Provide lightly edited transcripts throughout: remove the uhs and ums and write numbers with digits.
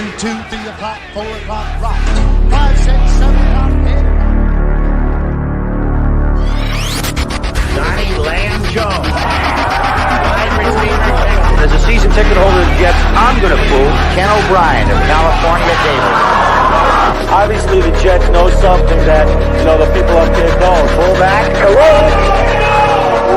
1, 2, 3 o'clock, 4 o'clock, rock. 5, 6, 7 o'clock, 8 o'clock. Donnie Lamb Jones. Wide receiver. As a season ticket holder of the Jets, I'm going to fool Ken O'Brien of California Davis. Obviously, the Jets know something that, the people up there don't. Fullback.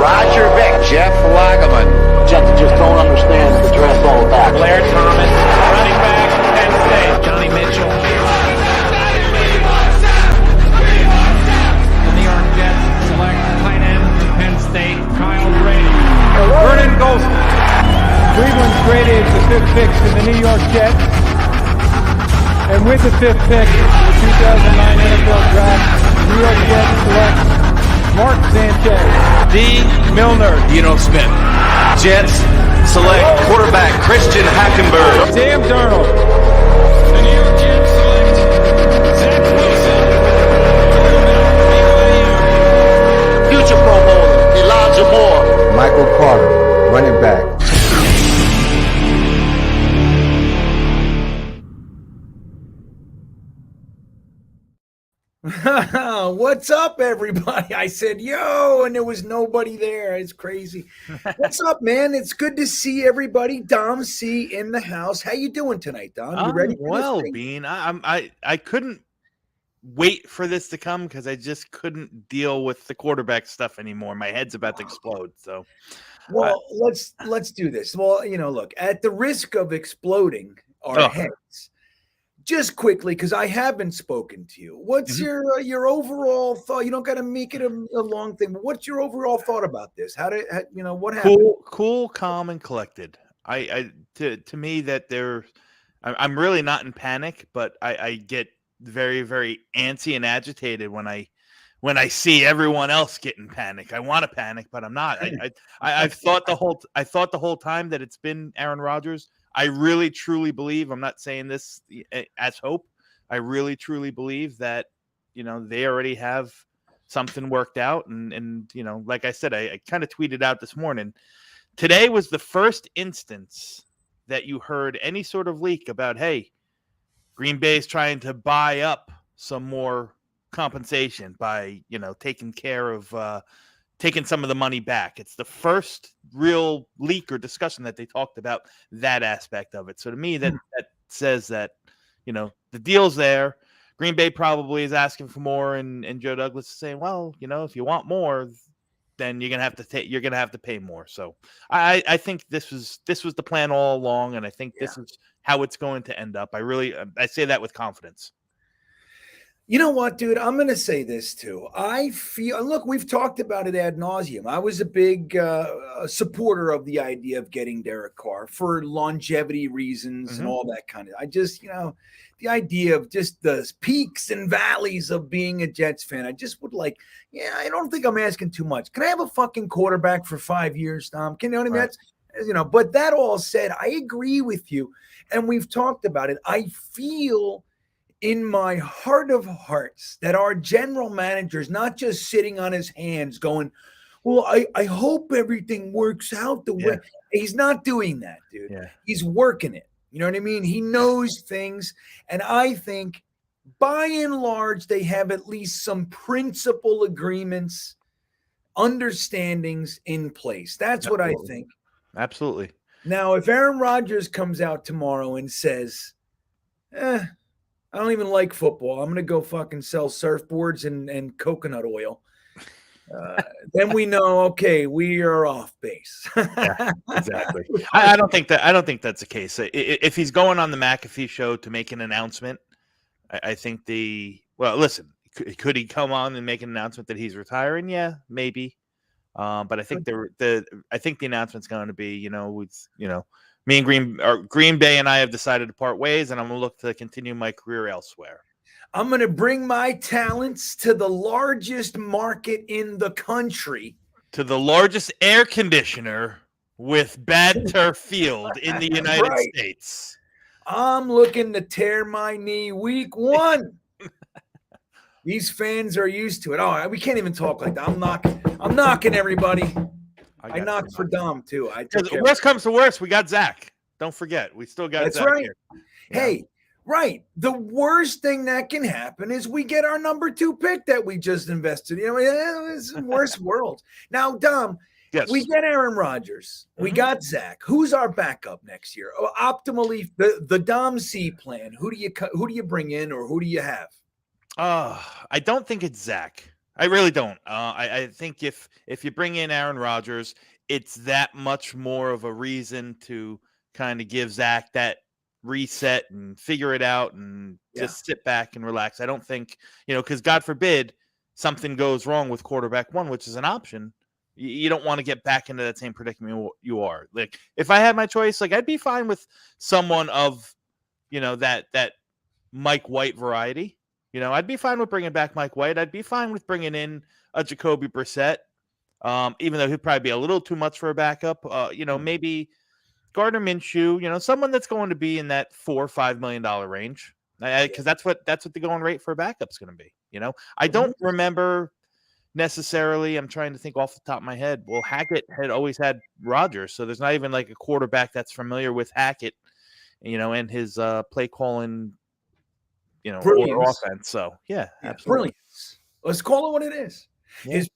Roger Vick. Jeff Lageman. Jets just don't understand the dress all back. Blair Thomas. Running back. Penn State. Johnny Mitchell. The New York Jets select tight end from Penn State, Kyle Brady. Vernon Golson. Cleveland traded the 5th pick to the New York Jets. And with the 5th pick in the 2009 NFL Draft, New York Jets select Mark Sanchez. D. Milner. Dino Smith. Jets select quarterback Christian Hackenberg. Sam Darnell. The New York Jets select Zach Wilson. Future Pro Bowler. Elijah Moore. Michael Carter, running back. What's up, everybody? I said, yo, and there was nobody there. It's crazy. What's up, man? It's good to see everybody. Dom C in the house. How you doing tonight, Dom? You ready for well, this thing? Bean. I couldn't wait for this to come because I just couldn't deal with the quarterback stuff anymore. My head's about to explode. So, well, let's do this. Well, look, at the risk of exploding our heads, just quickly, because I haven't spoken to you. What's your overall thought? You don't got to make it a long thing. But what's your overall thought about this? What happened? Cool, calm, and collected. To me that I'm really not in panic, but I get very, very antsy and agitated when I see everyone else get in panic. I want to panic, but I'm not. I've thought the whole time that it's been Aaron Rodgers. I really, truly believe, I'm not saying this as hope, I really, truly believe that, they already have something worked out. And like I said, I kind of tweeted out this morning, today was the first instance that you heard any sort of leak about, hey, Green Bay is trying to buy up some more compensation by, taking care of taking some of the money back. It's the first real leak or discussion that they talked about that aspect of it. So to me, that says that, the deal's there. Green Bay probably is asking for more, and Joe Douglas is saying, well, if you want more, then you're gonna have to pay more. So I think this was the plan all along, and I think this is how it's going to end up. I say that with confidence. You know what, dude? I'm going to say this too. I feel, look, we've talked about it ad nauseum. I was a big supporter of the idea of getting Derek Carr for longevity reasons and all that kind of. I just, the idea of just the peaks and valleys of being a Jets fan. I just would like, I don't think I'm asking too much. Can I have a fucking quarterback for 5 years, Tom? Can you know what I mean? Right. That's, but that all said, I agree with you. And we've talked about it. I feel in my heart of hearts that our general manager is not just sitting on his hands going, well, I hope everything works out the way. He's not doing that, dude. Yeah. He's working it. You know what I mean? He knows things. And I think by and large, they have at least some principal agreements, understandings in place. That's what I think. Absolutely. Now, if Aaron Rodgers comes out tomorrow and says, I don't even like football, I'm going to go fucking sell surfboards and coconut oil, then we know, okay, we are off base. Yeah, exactly. I don't think that's the case. If he's going on the McAfee show to make an announcement, I think listen, could he come on and make an announcement that he's retiring? Yeah, maybe. But I think the announcement's going to be, me and Green Bay and I have decided to part ways, and I'm going to look to continue my career elsewhere. I'm going to bring my talents to the largest market in the country. To the largest air conditioner with bad turf field in the United States. I'm looking to tear my knee week 1. These fans are used to it. Oh, we can't even talk like that. I'm knocking everybody. I knocked for Dom too. Worst comes to worst, we got Zach. Don't forget, we still got Zach here. Hey, Right. The worst thing that can happen is we get our number 2 pick that we just invested. It's the worst world. Now, Dom, Yes. we get Aaron Rodgers. We got Zach. Who's our backup next year? Optimally, the Dom C plan. Who do you bring in, or who do you have? I don't think it's Zach. I really don't. I think if you bring in Aaron Rodgers, it's that much more of a reason to kind of give Zach that reset and figure it out and just sit back and relax. I don't think, because God forbid something goes wrong with quarterback 1, which is an option. You don't want to get back into that same predicament you are. Like, if I had my choice, like, I'd be fine with someone of, that Mike White variety. I'd be fine with bringing back Mike White. I'd be fine with bringing in a Jacoby Brissett, even though he'd probably be a little too much for a backup. Maybe Gardner Minshew, someone that's going to be in that $4 or $5 million range, because that's what the going rate for a backup is going to be. I don't remember necessarily. I'm trying to think off the top of my head. Well, Hackett had always had Rodgers, so there's not even like a quarterback that's familiar with Hackett, and his play calling, or offense. So yeah, absolutely. Brilliance. Let's call it what it is. Yeah. His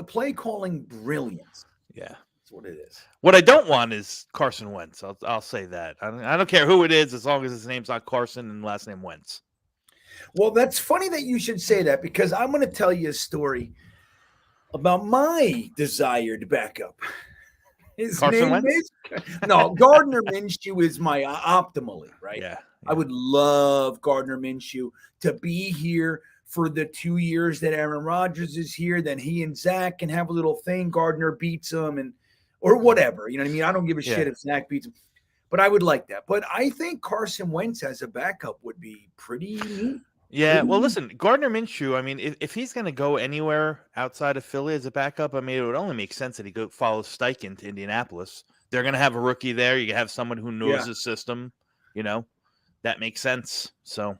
play calling brilliance. Yeah. That's what it is. What I don't want is Carson Wentz. I'll say that. I don't care who it is, as long as his name's not Carson and last name Wentz. Well, that's funny that you should say that, because I'm going to tell you a story about my desired backup. His Carson name Wentz? No, Gardner Minshew is my optimally, right? Yeah. I would love Gardner Minshew to be here for the 2 years that Aaron Rodgers is here. Then he and Zach can have a little thing. Gardner beats him or whatever. You know what I mean? I don't give a shit if Zach beats him. But I would like that. But I think Carson Wentz as a backup would be pretty neat. Yeah, well, listen, Gardner Minshew, I mean, if he's going to go anywhere outside of Philly as a backup, I mean, it would only make sense that he follow Steichen to Indianapolis. They're going to have a rookie there. You have someone who knows the system, that makes sense. So,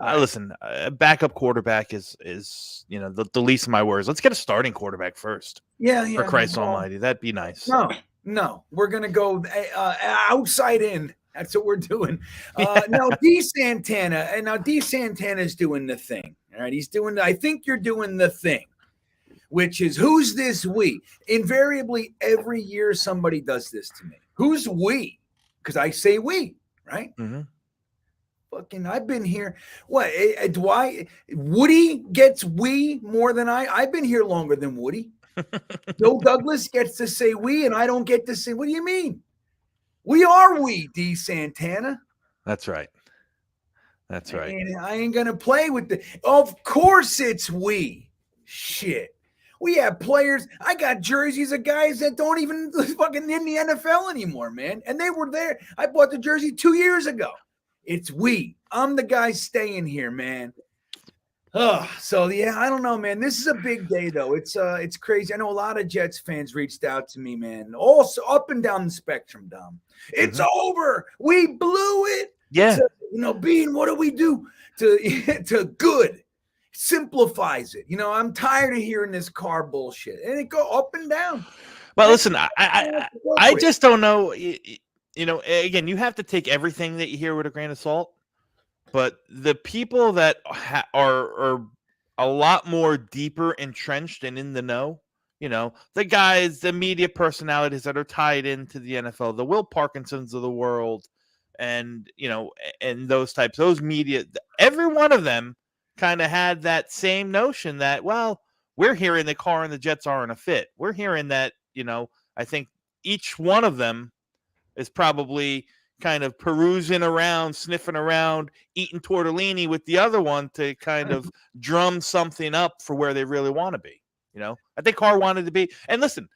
listen, a backup quarterback is the least of my worries. Let's get a starting quarterback first. Yeah. For Christ almighty. That'd be nice. No, we're going to go outside in. That's what we're doing. Now, D. Santana is doing the thing. All right. I think you're doing the thing, which is, who's this we? Invariably, every year somebody does this to me. Who's we? Because I say we, right? Mm-hmm. Fucking, I've been here. What? Woody gets we more than I've been here longer than Woody. Joe Douglas gets to say we, and I don't get to say, what do you mean? We are we, D. Santana. That's right. That's right. And I ain't going to play with of course it's we. Shit. We have players. I got jerseys of guys that don't even fucking in the NFL anymore, man. And they were there. I bought the jersey 2 years ago. It's we. I'm the guy staying here, man. So yeah, I don't know, man. This is a big day, though. It's crazy. I know a lot of Jets fans reached out to me, man. Also up and down the spectrum, Dom. It's over. We blew it. Yeah. Bean, what do we do to good? Simplifies it. I'm tired of hearing this Carr bullshit, and it go up and down. Well, listen, I just don't know. Again, you have to take everything that you hear with a grain of salt. But the people that are a lot more deeper entrenched and in the know, the guys, the media personalities that are tied into the NFL, the Will Parkinsons of the world, and those types, those media, every one of them kind of had that same notion that, well, we're hearing the Carr and the Jets aren't a fit. We're hearing that, I think each one of them is probably kind of perusing around, sniffing around, eating tortellini with the other one to kind of drum something up for where they really want to be. I think Carr wanted to be. And listen,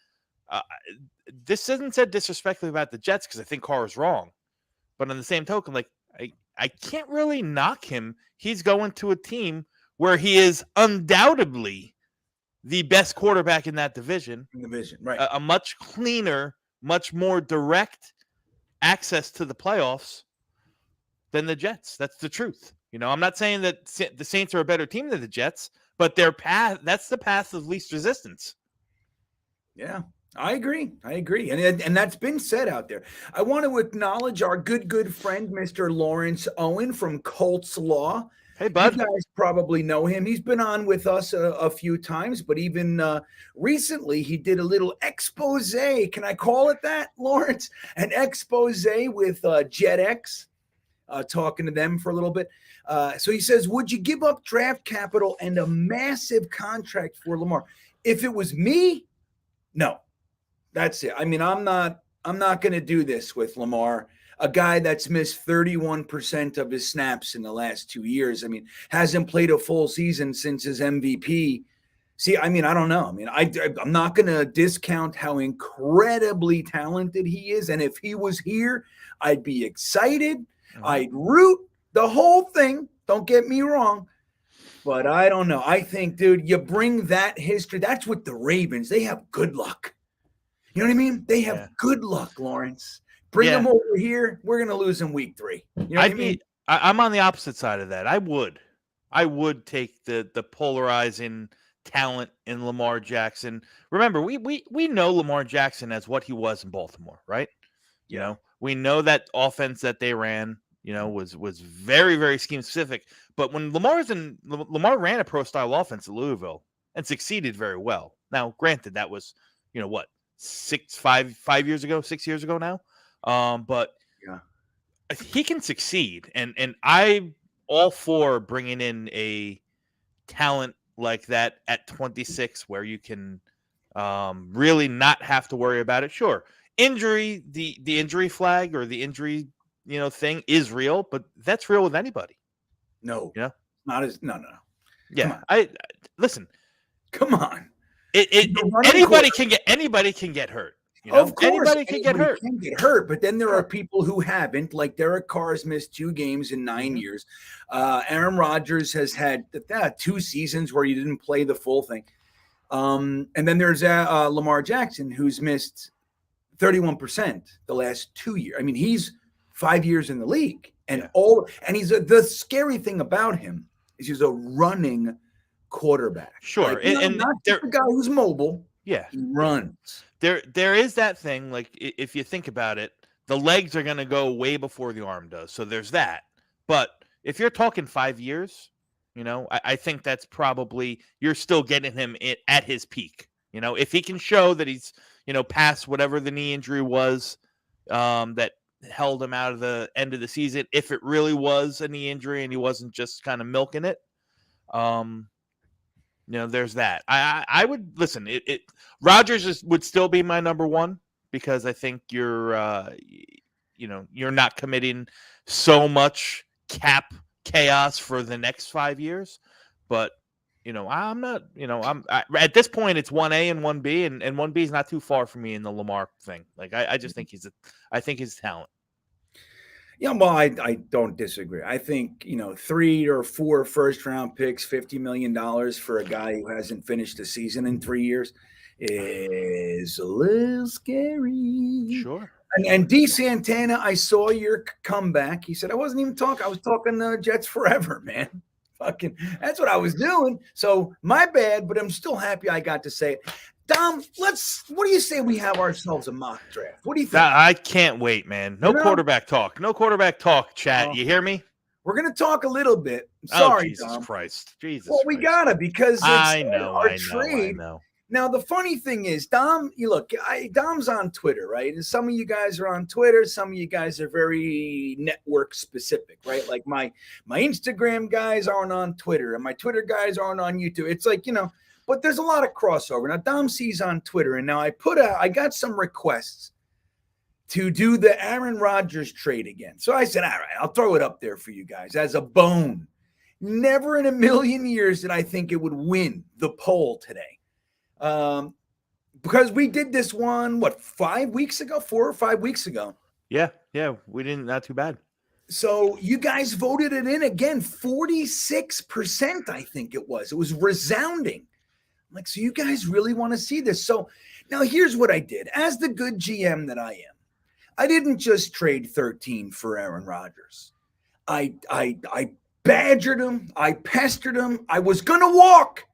this isn't said disrespectfully about the Jets, because I think Carr is wrong. But on the same token, like, I can't really knock him. He's going to a team where he is undoubtedly the best quarterback in that division. Right. A much cleaner, much more direct access to the playoffs than the Jets. That's the truth. I'm not saying that the Saints are a better team than the Jets, but their path, that's the path of least resistance. Yeah. I agree. And that's been said out there. I want to acknowledge our good friend, Mr. Lawrence Owen from Colts Law. Hey, You bud. guys probably know him. He's been on with us a few times, but even recently he did a little expose. Can I call it that, Lawrence? An expose with JetX, talking to them for a little bit. So he says, would you give up draft capital and a massive contract for Lamar? If it was me, no. That's it. I mean, I'm not going to do this with Lamar, a guy that's missed 31% of his snaps in the last 2 years. I mean, hasn't played a full season since his MVP. See, I mean, I don't know. I mean, I'm not going to discount how incredibly talented he is. And if he was here, I'd be excited. Mm-hmm. I'd root the whole thing. Don't get me wrong. But I don't know. I think, dude, you bring that history. That's what the Ravens, they have good luck. You know what I mean? They have good luck, Lawrence. Bring them over here. We're going to lose in week 3. You know what I mean? I'm on the opposite side of that. I would take the polarizing talent in Lamar Jackson. Remember, we know Lamar Jackson as what he was in Baltimore, right? You know, we know that offense that they ran, you know, was very, very scheme specific. But when Lamar ran a pro style offense at Louisville and succeeded very well. Now, granted, that was, you know, what, 6 years ago now. But he can succeed, and I'm all for bringing in a talent like that at 26, where you can really not have to worry about it. Sure, injury, the injury flag or the injury, you know, thing is real, but that's real with anybody. No, yeah, not as no. Yeah, I listen. Come on. Anybody can get hurt. You know? Of course, anybody can get hurt. But then there are people who haven't, like Derek Carr's missed 2 games in 9 years. Aaron Rodgers has had 2 seasons where he didn't play the full thing. And then there's Lamar Jackson, who's missed 31% the last 2 years. I mean, he's 5 years in the league, and he's the scary thing about him is he's a running quarterback. Sure, like, and not just a guy who's mobile. Yeah, he runs. There is that thing. Like, if you think about it, the legs are going to go way before the arm does. So there's that. But if you're talking 5 years, you know, I think that's probably, you're still getting him at his peak. You know, if he can show that he's, you know, past whatever the knee injury was that held him out of the end of the season, if it really was a knee injury and he wasn't just kind of milking it, you know, there's that. I would listen. Rodgers would still be my number one, because I think you're not committing so much cap chaos for the next 5 years. But you know, I'm not. You know, at this point it's 1A and 1B, and 1B is not too far from me in the Lamar thing. Like I just think he's a talent. Yeah, well, I don't disagree. I think, you know, 3 or 4 first-round picks, $50 million for a guy who hasn't finished a season in 3 years is a little scary. Sure. And D. Santana, I saw your comeback. He said, I wasn't even talking. I was talking Jets forever, man. Fucking, that's what I was doing. So my bad, but I'm still happy I got to say it. Dom, what do you say we have ourselves a mock draft? What do you think? I can't wait, man. No quarterback talk. No quarterback talk, chat. You hear me? We're going to talk a little bit. Sorry, Jesus Dom. Christ. Jesus Well, we got to, because it's I know. trade. Now, the funny thing is, Dom, Dom's on Twitter, right? And some of you guys are on Twitter. Some of you guys are very network specific, right? Like my Instagram guys aren't on Twitter, and my Twitter guys aren't on YouTube. It's like, you know, but there's a lot of crossover. Now, Dom C's on Twitter, and now I got some requests to do the Aaron Rodgers trade again. So I said, all right, I'll throw it up there for you guys as a bone. Never in a million years did I think it would win the poll today. Because we did this one, 4 or 5 weeks ago. Yeah, we didn't, not too bad. So you guys voted it in again, 46%, I think it was. It was resounding. I'm like, so you guys really want to see this? So now here's what I did. As the good GM that I am, I didn't just trade 13 for Aaron Rodgers. I badgered him. I pestered him. I was going to walk.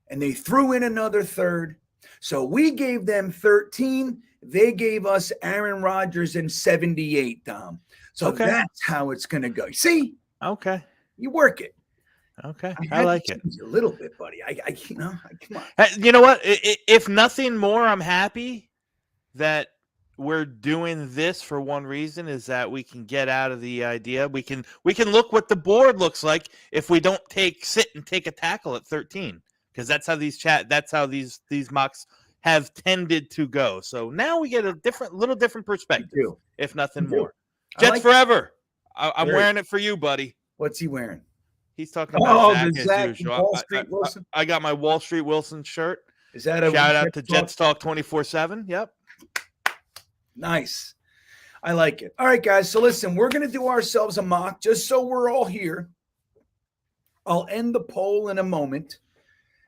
And they threw in another third, So we gave them 13. They gave us Aaron Rodgers and 78, Dom. So that's how it's going to go. See? Okay. You work it. Okay. I like it. A little bit, buddy. Come on. You know what? If nothing more, I'm happy that we're doing this for one reason, is that we can get out of the idea. We can look what the board looks like if we don't sit and take a tackle at 13, because that's how these mocks have tended to go. So now we get a little different perspective, if nothing more. Jets forever. I'm wearing it for you, buddy. What's he wearing? He's talking about Zach as usual. Wall Street Wilson. I got my Wall Street Wilson shirt. Is that a shout out to Jets Talk 24/7? Yep. Nice. I like it. All right, guys. So listen, we're going to do ourselves a mock just so we're all here. I'll end the poll in a moment.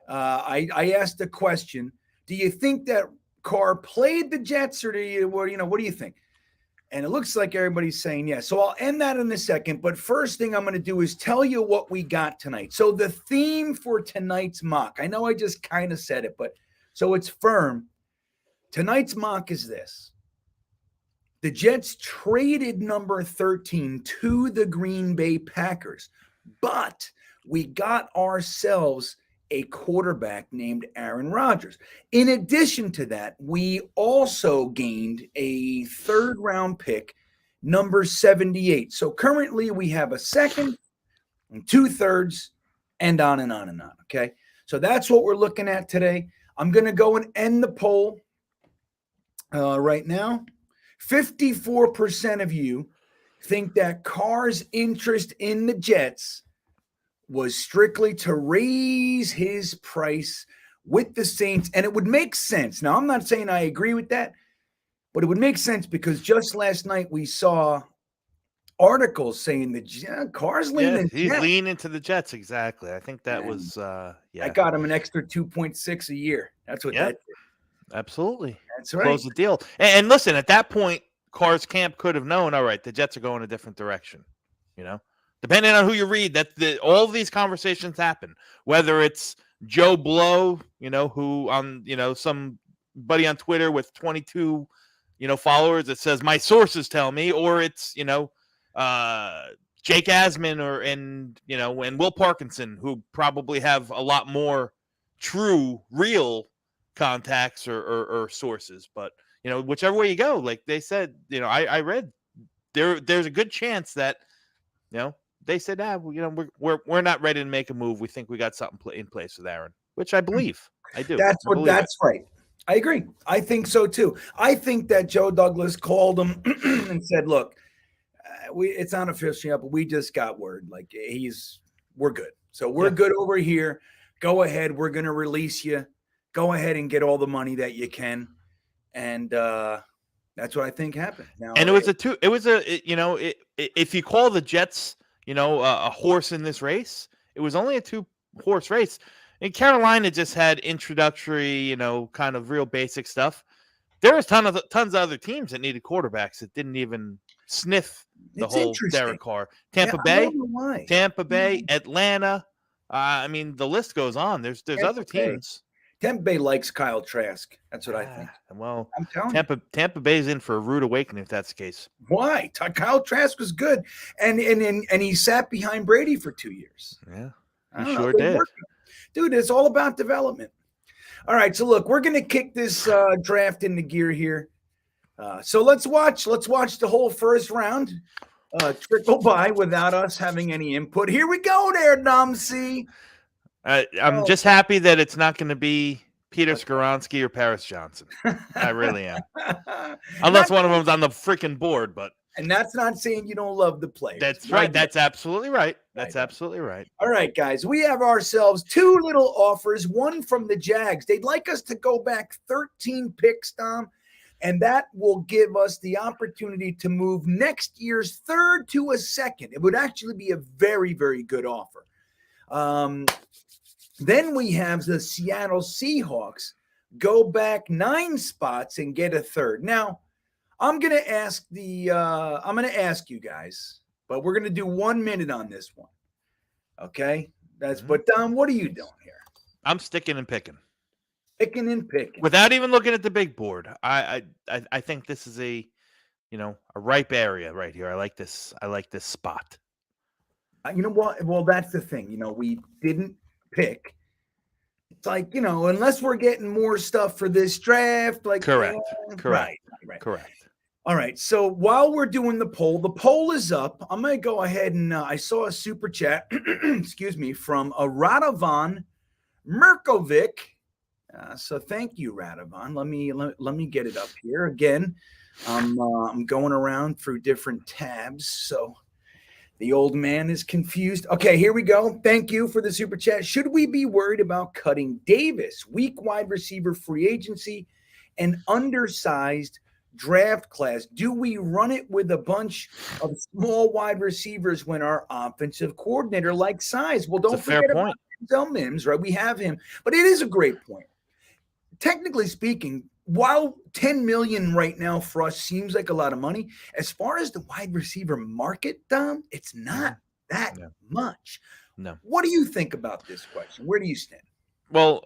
I asked the question: do you think that Carr played the Jets, or what do you think? And it looks like everybody's saying yes. So I'll end that in a second. But first thing I'm going to do is tell you what we got tonight. So the theme for tonight's mock, I know I just kind of said it, but so it's firm. Tonight's mock is this. The Jets traded number 13 to the Green Bay Packers, but we got ourselves a quarterback named Aaron Rodgers. In addition to that, we also gained a third-round pick, number 78. So currently we have a second and 2/3 and on and on and on, okay? So that's what we're looking at today. I'm going to go and end the poll right now. 54% of you think that Carr's interest in the Jets was strictly to raise his price with the Saints, and it would make sense. Now, I'm not saying I agree with that, but it would make sense because just last night we saw articles saying that Carr's leaning. He's leaning to the Jets, exactly. I think that was I got him an extra 2.6 a year. That's what that did. Absolutely. That's right. Close the deal. And listen, at that point, Carr's camp could have known, all right, the Jets are going a different direction, Depending on who you read, all these conversations happen. Whether it's Joe Blow, who on somebody on Twitter with 22, followers that says my sources tell me, or it's Jake Asman and Will Parkinson, who probably have a lot more true, real contacts or sources. But whichever way you go, like they said, I read there's a good chance that they said, we're not ready to make a move. We think we got something in place with Aaron, which I believe. I do. That's right. I agree. I think so too. I think that Joe Douglas called him and said, look, it's unofficial yet, but we just got word. Like we're good. So we're good over here. Go ahead. We're going to release you. Go ahead and get all the money that you can. And that's what I think happened. Now, and if you call the Jets, a horse in this race, it was only a 2-horse race. And Carolina just had introductory, kind of real basic stuff. There was tons of other teams that needed quarterbacks that didn't even sniff the whole Derek Carr. Tampa Bay, Atlanta. The list goes on. There's other teams. Tampa Bay likes Kyle Trask. That's what I think. Well, I'm telling you. Tampa Bay's in for a rude awakening if that's the case. Why? Kyle Trask was good, and he sat behind Brady for 2 years. Yeah, he sure did. Dude, it's all about development. All right, so look, we're gonna kick this draft into gear here. So let's watch the whole first round trickle by without us having any input. Here we go, there, Dom C. I'm just happy that it's not going to be Peter Skoronski or Paris Johnson. I really am. Unless one of them's on the freaking board, but. And that's not saying you don't love the players. That's right. That's absolutely right. That's absolutely right. All right, guys. We have ourselves 2 little offers, one from the Jags. They'd like us to go back 13 picks, Dom, and that will give us the opportunity to move next year's 3rd to a 2nd. It would actually be a very, very good offer. Then we have the Seattle Seahawks go back 9 spots and get a 3rd. Now, I'm going to ask you guys, but we're going to do 1 minute on this one. Okay? But Dom, what are you doing here? I'm sticking and picking. Picking and picking. Without even looking at the big board. I think this is a ripe area right here. I like this spot. You know what? Well, that's the thing. We didn't pick. It's like, unless we're getting more stuff for this draft, like Correct. Right. Correct. All right. So while we're doing the poll is up. I'm going to go ahead and I saw a super chat, excuse me, from a Radovan Merkovic. So thank you, Radovan. Let me get it up here again. I'm going around through different tabs, so the old man is confused. Okay, here we go. Thank you for the super chat. Should we be worried about cutting Davis? Weak wide receiver free agency and undersized draft class. Do we run it with a bunch of small wide receivers when our offensive coordinator likes size? Well, don't forget about Denzel Mims, right? We have him, but it is a great point. Technically speaking, while $10 million right now for us seems like a lot of money, as far as the wide receiver market, Dom, it's not that much. No. What do you think about this question? Where do you stand? Well,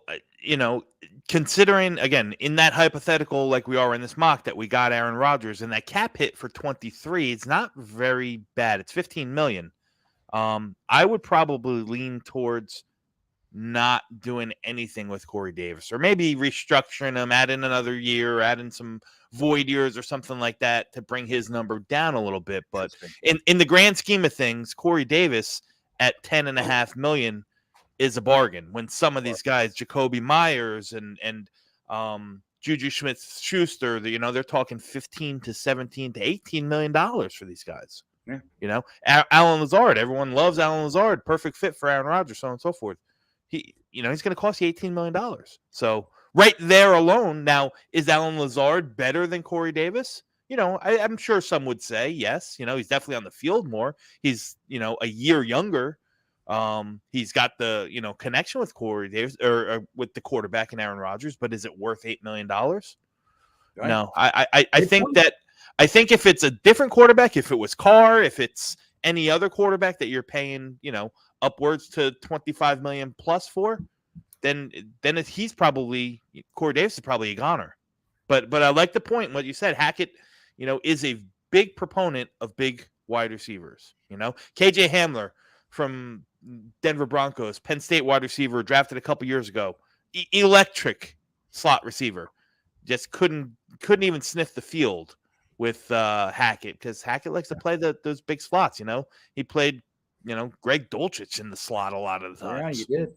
considering, again, in that hypothetical, like we are in this mock, that we got Aaron Rodgers and that cap hit for 23, it's not very bad. It's $15 million. I would probably lean towards not doing anything with Corey Davis, or maybe restructuring him, add in another year, add in some void years or something like that to bring his number down a little bit. But in the grand scheme of things, Corey Davis at $10.5 million is a bargain when some of these guys, Jacoby Myers and Juju Smith-Schuster, they're talking $15 to $17 to $18 million for these guys. Yeah. Alan Lazard, everyone loves Alan Lazard, perfect fit for Aaron Rodgers, so on and so forth. He's going to cost you $18 million. So right there alone, now, is Alan Lazard better than Corey Davis? I'm sure some would say yes. He's definitely on the field more. He's, a year younger. He's got the, connection with Corey Davis or with the quarterback and Aaron Rodgers, but is it worth $8 million? Right. No, I think if it's a different quarterback, if it was Carr, if it's any other quarterback that you're paying, upwards to $25 million plus for, then he's probably, Corey Davis is probably a goner. But I like the point, what you said. Hackett, is a big proponent of big wide receivers. KJ Hamler from Denver Broncos, Penn State wide receiver, drafted a couple years ago. Electric slot receiver. Just couldn't even sniff the field with Hackett, because Hackett likes to play those big slots. He played Greg Dulcich in the slot a lot of the time. Yeah, you did.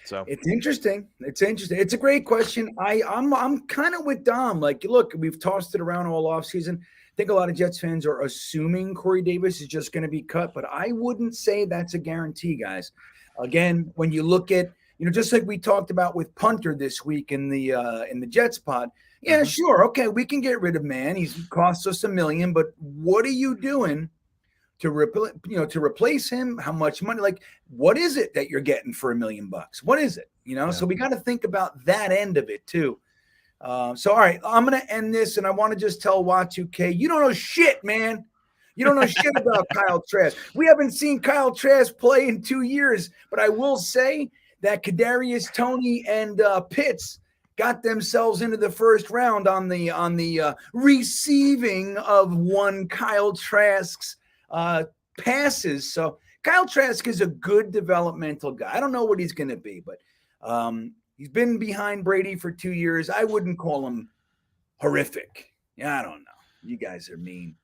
So it's interesting. It's a great question. I'm kind of with Dom. Like, look, we've tossed it around all offseason. I think a lot of Jets fans are assuming Corey Davis is just going to be cut, but I wouldn't say that's a guarantee, guys. Again, when you look at, just like we talked about with Punter this week in the Jets pod. Yeah, sure. Okay, we can get rid of man. He's cost us $1 million, but what are you doing to replace him? How much money? Like, what is it that you're getting for $1 million? What is it? So we got to think about that end of it too. So, all right, I'm going to end this, and I want to just tell Y2K, you don't know shit, man. You don't know shit about Kyle Trask. We haven't seen Kyle Trask play in 2 years, but I will say that Kadarius Toney and Pitts got themselves into the first round on the receiving of one Kyle Trask's passes. So Kyle Trask is a good developmental guy. I don't know what he's going to be, but he's been behind Brady for 2 years. I wouldn't call him horrific. Yeah, I don't know. You guys are mean.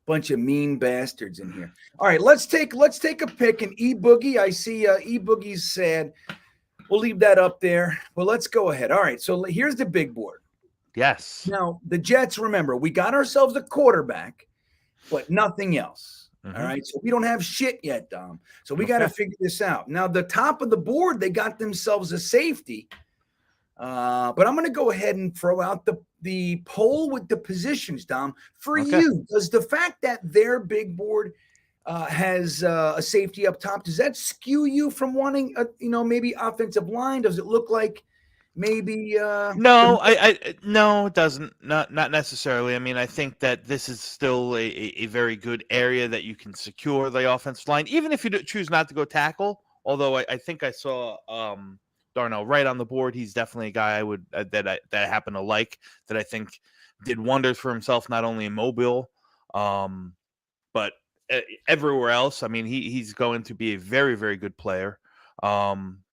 Bunch of mean bastards in here. All right, let's take a pick. And E-Boogie, I see E-Boogie's sad. We'll leave that up there. Well, let's go ahead. All right, so here's the big board. Yes. Now, the Jets, remember, we got ourselves a quarterback, but nothing else. All right, so we don't have shit yet, Dom. So we got to figure this out. Now, the top of the board, they got themselves a safety. But I'm going to go ahead and throw out the poll with the positions, Dom. For you, does the fact that their big board has a safety up top, does that skew you from wanting, maybe offensive line? Does it look like maybe? No, no, it doesn't. Not necessarily. I mean, I think that this is still a very good area that you can secure the offensive line, even if you choose not to go tackle. Although I think I saw Darnell Wright on the board. He's definitely a guy I would that I happen to like, that I think did wonders for himself, not only in Mobile, but everywhere else. I mean, he's going to be a very, very good player.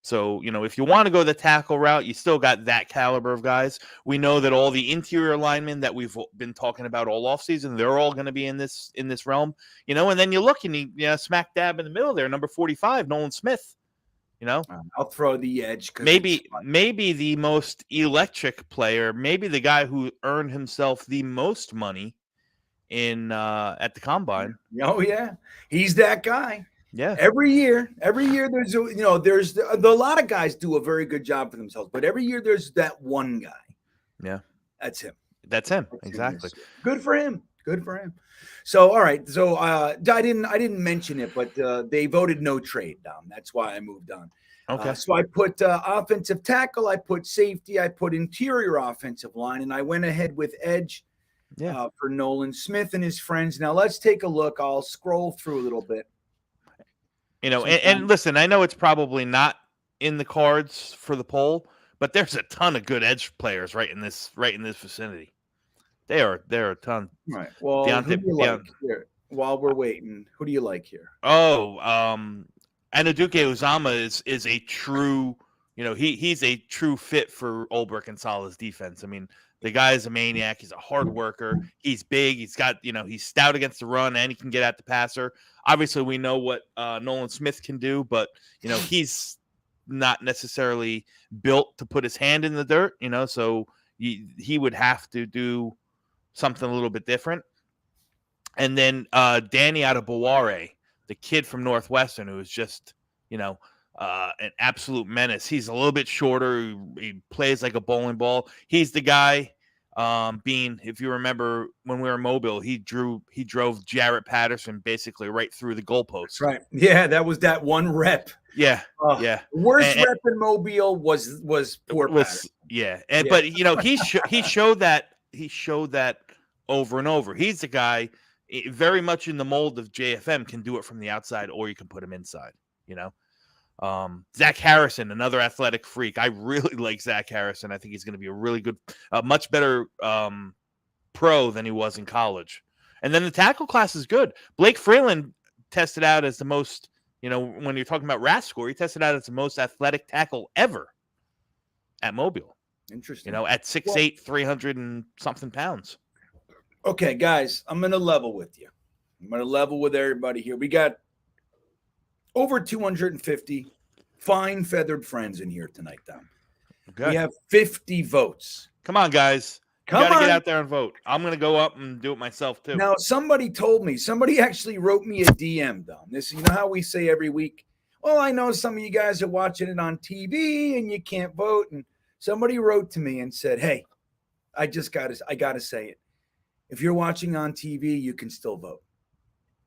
So, if you want to go the tackle route, you still got that caliber of guys. We know that all the interior linemen that we've been talking about all offseason, they're all going to be in this realm, and then you look and you smack dab in the middle there, number 45, Nolan Smith. I'll throw the edge. Maybe the most electric player, maybe the guy who earned himself the most money in at the combine. Oh yeah, he's that guy. Yeah. Every year there's a lot of guys do a very good job for themselves, but every year there's that one guy. Yeah. That's him. That's exactly. Good for him. So, all right. So, I didn't mention it, but they voted no trade, Dom. That's why I moved on. Okay. So I put offensive tackle, I put safety, I put interior offensive line, and I went ahead with edge for Nolan Smith and his friends. Now let's take a look. I'll scroll through a little bit. And listen, I know it's probably not in the cards for the poll, but there's a ton of good edge players right in this vicinity. There are a ton. Right. Well, who do you like here? While we're waiting, who do you like here? Oh, Anaduke Uzama is a true, he's a true fit for Ulbrich and Salah's defense. I mean, the guy is a maniac. He's a hard worker. He's big. He's got, he's stout against the run, and he can get at the passer. Obviously, we know what Nolan Smith can do, but, he's not necessarily built to put his hand in the dirt, so he would have to do something a little bit different. And then Danny out of Baware, the kid from Northwestern, who is just, an absolute menace. He's a little bit shorter. He plays like a bowling ball. He's the guy, if you remember when we were in Mobile, he drove Jarrett Patterson basically right through the goalpost. Right. Yeah, that was that one rep. Yeah. Yeah. Worst rep in Mobile was poor Patterson. Yeah. But he showed that over and over. He's the guy very much in the mold of JFM, can do it from the outside, or you can put him inside, Zach Harrison, another athletic freak. I really like Zach Harrison. I think he's going to be a really good, much better pro than he was in college. And then the tackle class is good. Blake Freeland tested out as the most, when you're talking about RAS score, he tested out as the most athletic tackle ever at Mobile. Interesting. At 6'8", 300 and something pounds. Okay, guys, I'm going to level with you. I'm going to level with everybody here. We got over 250 fine feathered friends in here tonight, Dom. Okay. We have 50 votes. Come on, guys. You got to get out there and vote. I'm going to go up and do it myself, too. Now, somebody actually wrote me a DM, Dom. This, how we say every week, well, I know some of you guys are watching it on TV and you can't vote. And somebody wrote to me and said, hey, I got to say it. If you're watching on TV, you can still vote.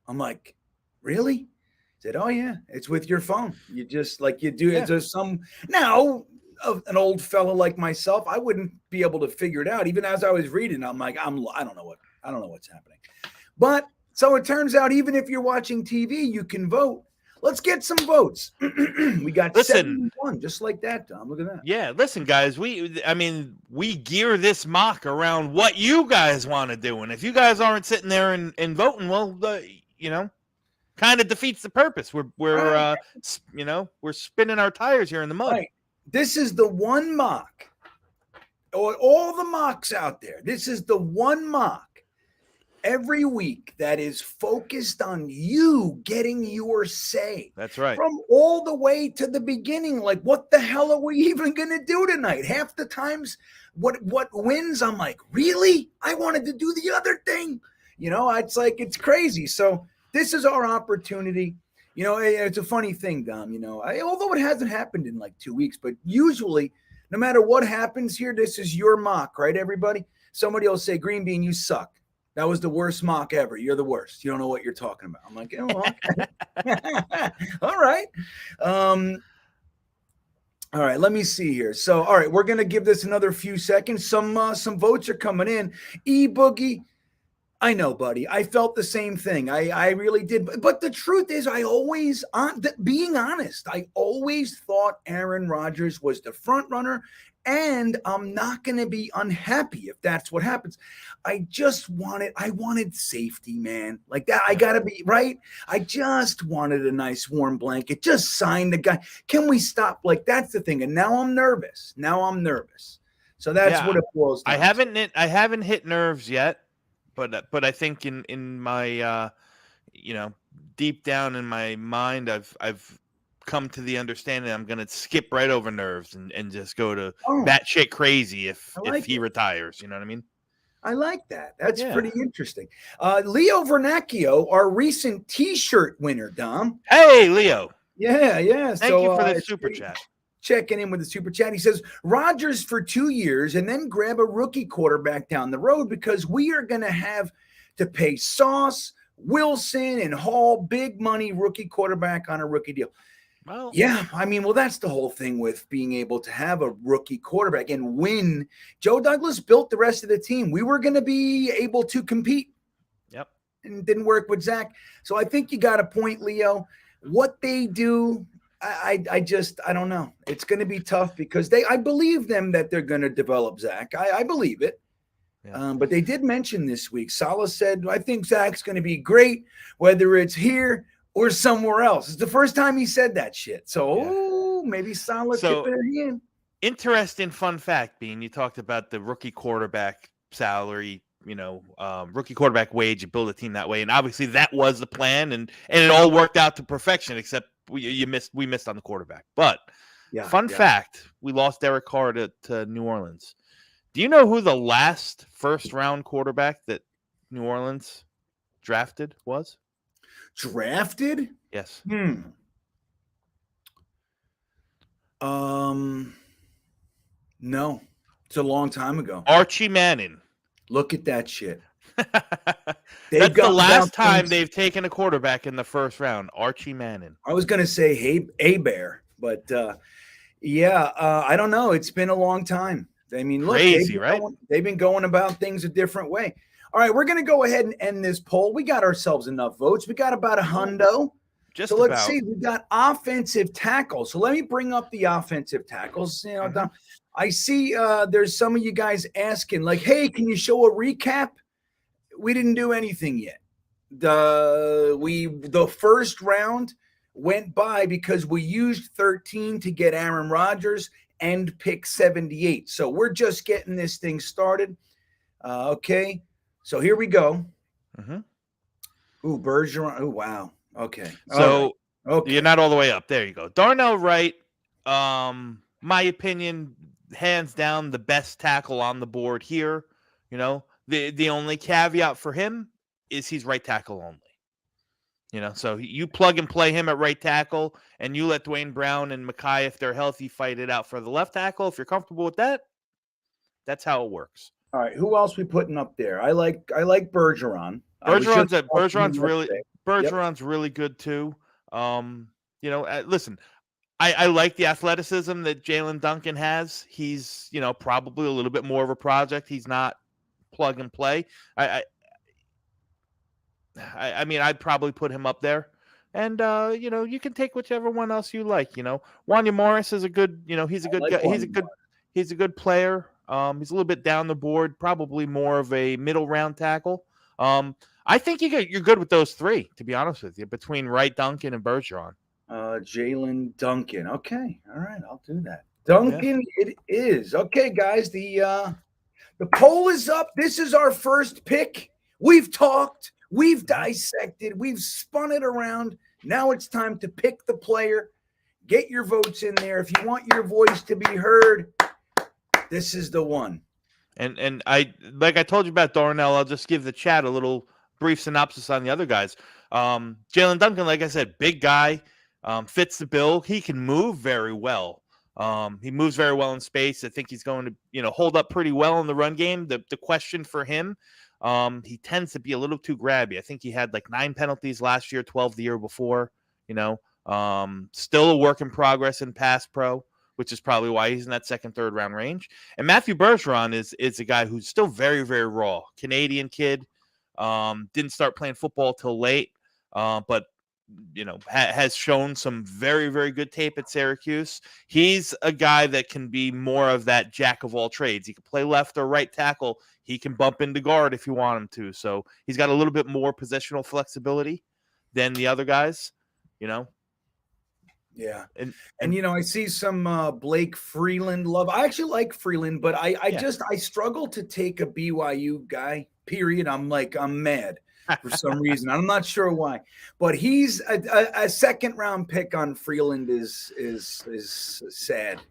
I'm like, really? I said, oh, yeah, it's with your phone. You just like you do. Yeah. It's now, an old fellow like myself, I wouldn't be able to figure it out. Even as I was reading, I'm like, I don't know what's happening. But so it turns out, even if you're watching TV, you can vote. Let's get some votes. We got 71, just like that, Tom. Look at that. Yeah, listen, guys. We gear this mock around what you guys want to do, and if you guys aren't sitting there and voting, well, kind of defeats the purpose. We're spinning our tires here in the mud. Right. This is the one mock. All the mocks out there. This is the one mock every week that is focused on you getting your say. That's right. From all the way to the beginning. Like, what the hell are we even going to do tonight? Half the times what wins, I'm like, really? I wanted to do the other thing. It's like, it's crazy. So this is our opportunity. It's a funny thing, Dom, although it hasn't happened in like 2 weeks, but usually no matter what happens here, this is your mock, right, everybody? Somebody will say, GreenBean, you suck. That was the worst mock ever. You're the worst. You don't know what you're talking about. I'm like, oh, okay. All right. All right, let me see here. So, all right, we're going to give this another few seconds. Some votes are coming in. E-Boogie, I know, buddy. I felt the same thing. I really did. But the truth is, being honest, I always thought Aaron Rodgers was the front runner, and I'm not going to be unhappy if that's what happens. I wanted safety, man. Like that. I got to be right. I just wanted a nice warm blanket. Just sign the guy. Can we stop? Like, that's the thing. And now I'm nervous. So that's what it boils down to. I haven't hit nerves yet. But I think in my deep down in my mind I've come to the understanding I'm going to skip right over nerves and just go to batshit crazy if he retires. You know what I mean? I like that. That's pretty interesting. Leo Vernacchio, our recent T-shirt winner, Dom. Hey, Leo. Yeah. Thank you for the super chat. Checking in with the super chat. He says, Rodgers for 2 years and then grab a rookie quarterback down the road because we are going to have to pay Sauce, Wilson, and Hall big money rookie quarterback on a rookie deal. Well, yeah, that's the whole thing with being able to have a rookie quarterback and win. Joe Douglas built the rest of the team. We were going to be able to compete. Yep. And didn't work with Zach. So I think you got a point, Leo. What they do, I don't know. It's going to be tough because I believe them that they're going to develop Zach. I believe it. Yeah. But they did mention this week, Saleh said, I think Zach's going to be great, whether it's here or somewhere else. It's the first time he said that shit. So maybe Saleh tipping it in. Interesting fun fact, Bean. You talked about the rookie quarterback salary, rookie quarterback wage. You build a team that way. And obviously that was the plan and it all worked out to perfection, except we missed on the quarterback. But fun fact, we lost Derek Carr to New Orleans. Do you know who the last first-round quarterback that New Orleans drafted was? Drafted? Yes. No. It's a long time ago. Archie Manning. Look at that shit. That's the last time they've taken a quarterback in the first round. Archie Manning. I was going to say, hey, A-Bear, but I don't know. It's been a long time. I mean, look, crazy, right? They've been going about things a different way. All right, we're going to go ahead and end this poll. We got ourselves enough votes. We got about a hundo. Let's see. We got offensive tackles. So let me bring up the offensive tackles. Dom, I see there's some of you guys asking, like, hey, can you show a recap? We didn't do anything yet. The first round went by because we used 13 to get Aaron Rodgers and pick 78. So we're just getting this thing started. Okay. So here we go. Ooh, Bergeron. Oh, wow. Okay. So you're not all the way up. There you go. Darnell Wright, my opinion, hands down the best tackle on the board here. The only caveat for him is he's right tackle only. So you plug and play him at right tackle, and you let Dwayne Brown and Mackay, if they're healthy, fight it out for the left tackle. If you're comfortable with that, that's how it works. All right, who else we putting up there? I like Bergeron. Bergeron's really good too. Listen, I like the athleticism that Jalen Duncan has. He's probably a little bit more of a project. He's not plug and play. I mean, I'd probably put him up there. And, you can take whichever one else you like. Wanya Morris is a good, he's a good guy. He's a good player. He's a little bit down the board, probably more of a middle round tackle. I think you're good with those three, to be honest with you, between Wright, Duncan, and Bergeron. Jalen Duncan. Okay. All right. I'll do that. Duncan, it is. Okay, guys. The poll is up. This is our first pick. We've talked. We've dissected. We've spun it around. Now it's time to pick the player. Get your votes in there. If you want your voice to be heard, this is the one. And I told you about Darnell, I'll just give the chat a little brief synopsis on the other guys. Jalen Duncan, like I said, big guy, fits the bill. He can move very well. He moves very well in space. I think he's going to, hold up pretty well in the run game. The question for him, he tends to be a little too grabby. I think he had like 9 penalties last year, 12 the year before, still a work in progress in pass pro, which is probably why he's in that second, third round range. And Matthew Bergeron is a guy who's still very, very raw. Canadian kid, Didn't start playing football till late, but has shown some very, very good tape at Syracuse. He's a guy that can be more of that jack of all trades. He can play left or right tackle. He can bump into guard if you want him to. So he's got a little bit more positional flexibility than the other guys, Yeah. And I see some Blake Freeland love. I actually like Freeland, but I struggle to take a BYU guy, period. I'm mad for some reason. I'm not sure why, but he's a second round pick on Freeland is sad.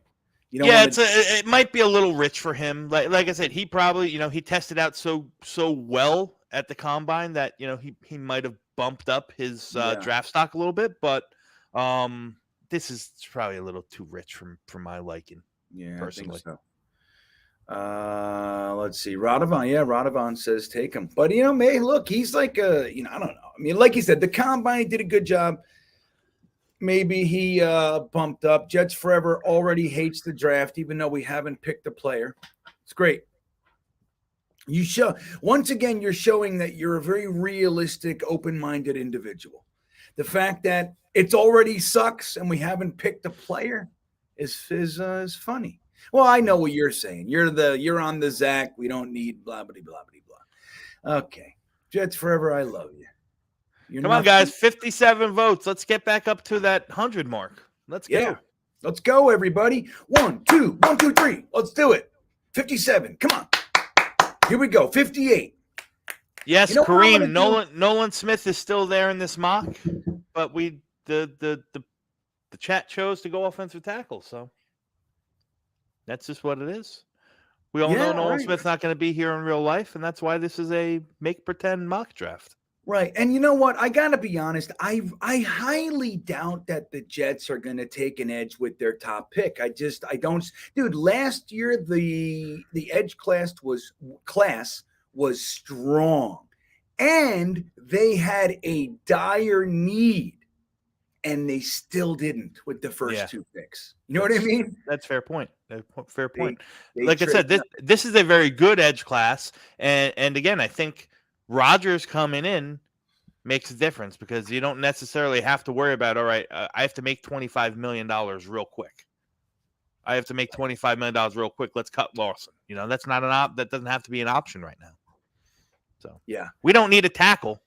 It might be a little rich for him. Like I said, he probably, he tested out so well at the combine that, he might have bumped up his draft stock a little bit, but this is probably a little too rich for my liking. Yeah, personally. I think so. Let's see. Radovan. Yeah, Radovan says take him. But look, he's like I don't know. I mean, like you said, the combine did a good job. Maybe he bumped up. Jets Forever already hates the draft, even though we haven't picked a player. It's great. Once again, you're showing that you're a very realistic, open-minded individual. The fact that it's already sucks and we haven't picked a player is funny. Well, I know what you're saying. You're on the Zach. We don't need blah blah blah blah blah. Okay, Jets Forever. I love you. Come on, guys. 57 votes. Let's get back up to that 100 mark. Let's go. Yeah. Let's go, everybody. 1, 2, 1, 2, 3. Let's do it. 57. Come on. Here we go. 58. Yes, Kareem. Nolan Smith is still there in this mock, but the chat chose to go offensive tackle, so that's just what it is. We all know Nolan Smith's not going to be here in real life, and that's why this is a make pretend mock draft. Right. And you know what? I got to be honest. I highly doubt that the Jets are going to take an edge with their top pick. I don't. Dude, last year, the edge class was strong, and they had a dire need, and they still didn't with the first two picks. You know what I mean? That's fair point. Fair point. Like I said, this is a very good edge class, and again, I think Rodgers coming in makes a difference because you don't necessarily have to worry about, all right, I have to make $25 million real quick. I have to make $25 million real quick. Let's cut Lawson. That's not that doesn't have to be an option right now. So yeah, we don't need a tackle.